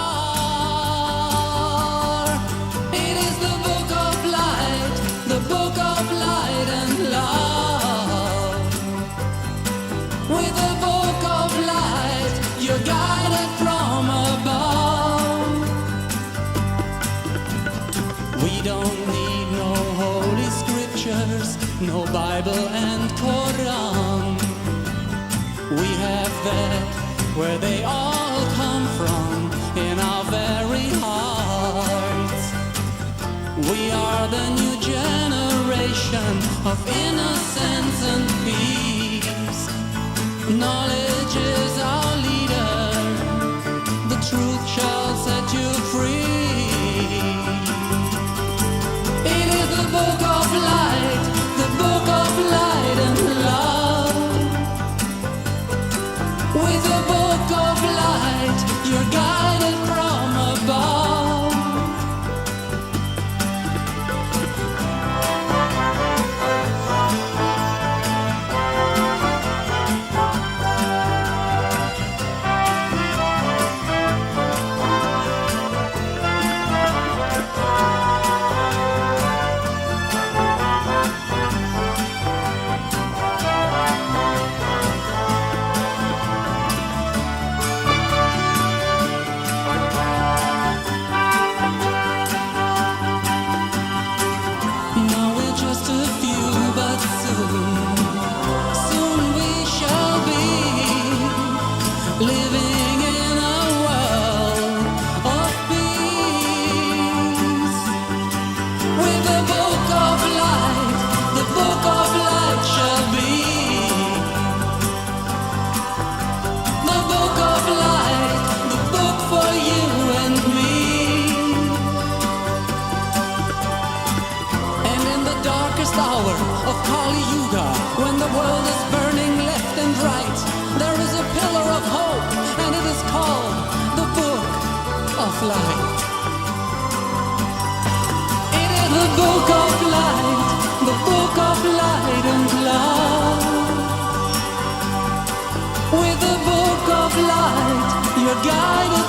No Bible and Quran. We have that where they all come from, in our very hearts. We are the new generation of innocence and peace. Knowledge is our leader. The truth shall set you free. It is the Book of Light, the Book of Light and Love. With the Book of Light, you're guided from above. Kali Yuga, when the world is burning left and right, there is a pillar of hope, and it is called the Book of Light. It is the Book of Light, the Book of Light and Love. With the Book of Light, you're guided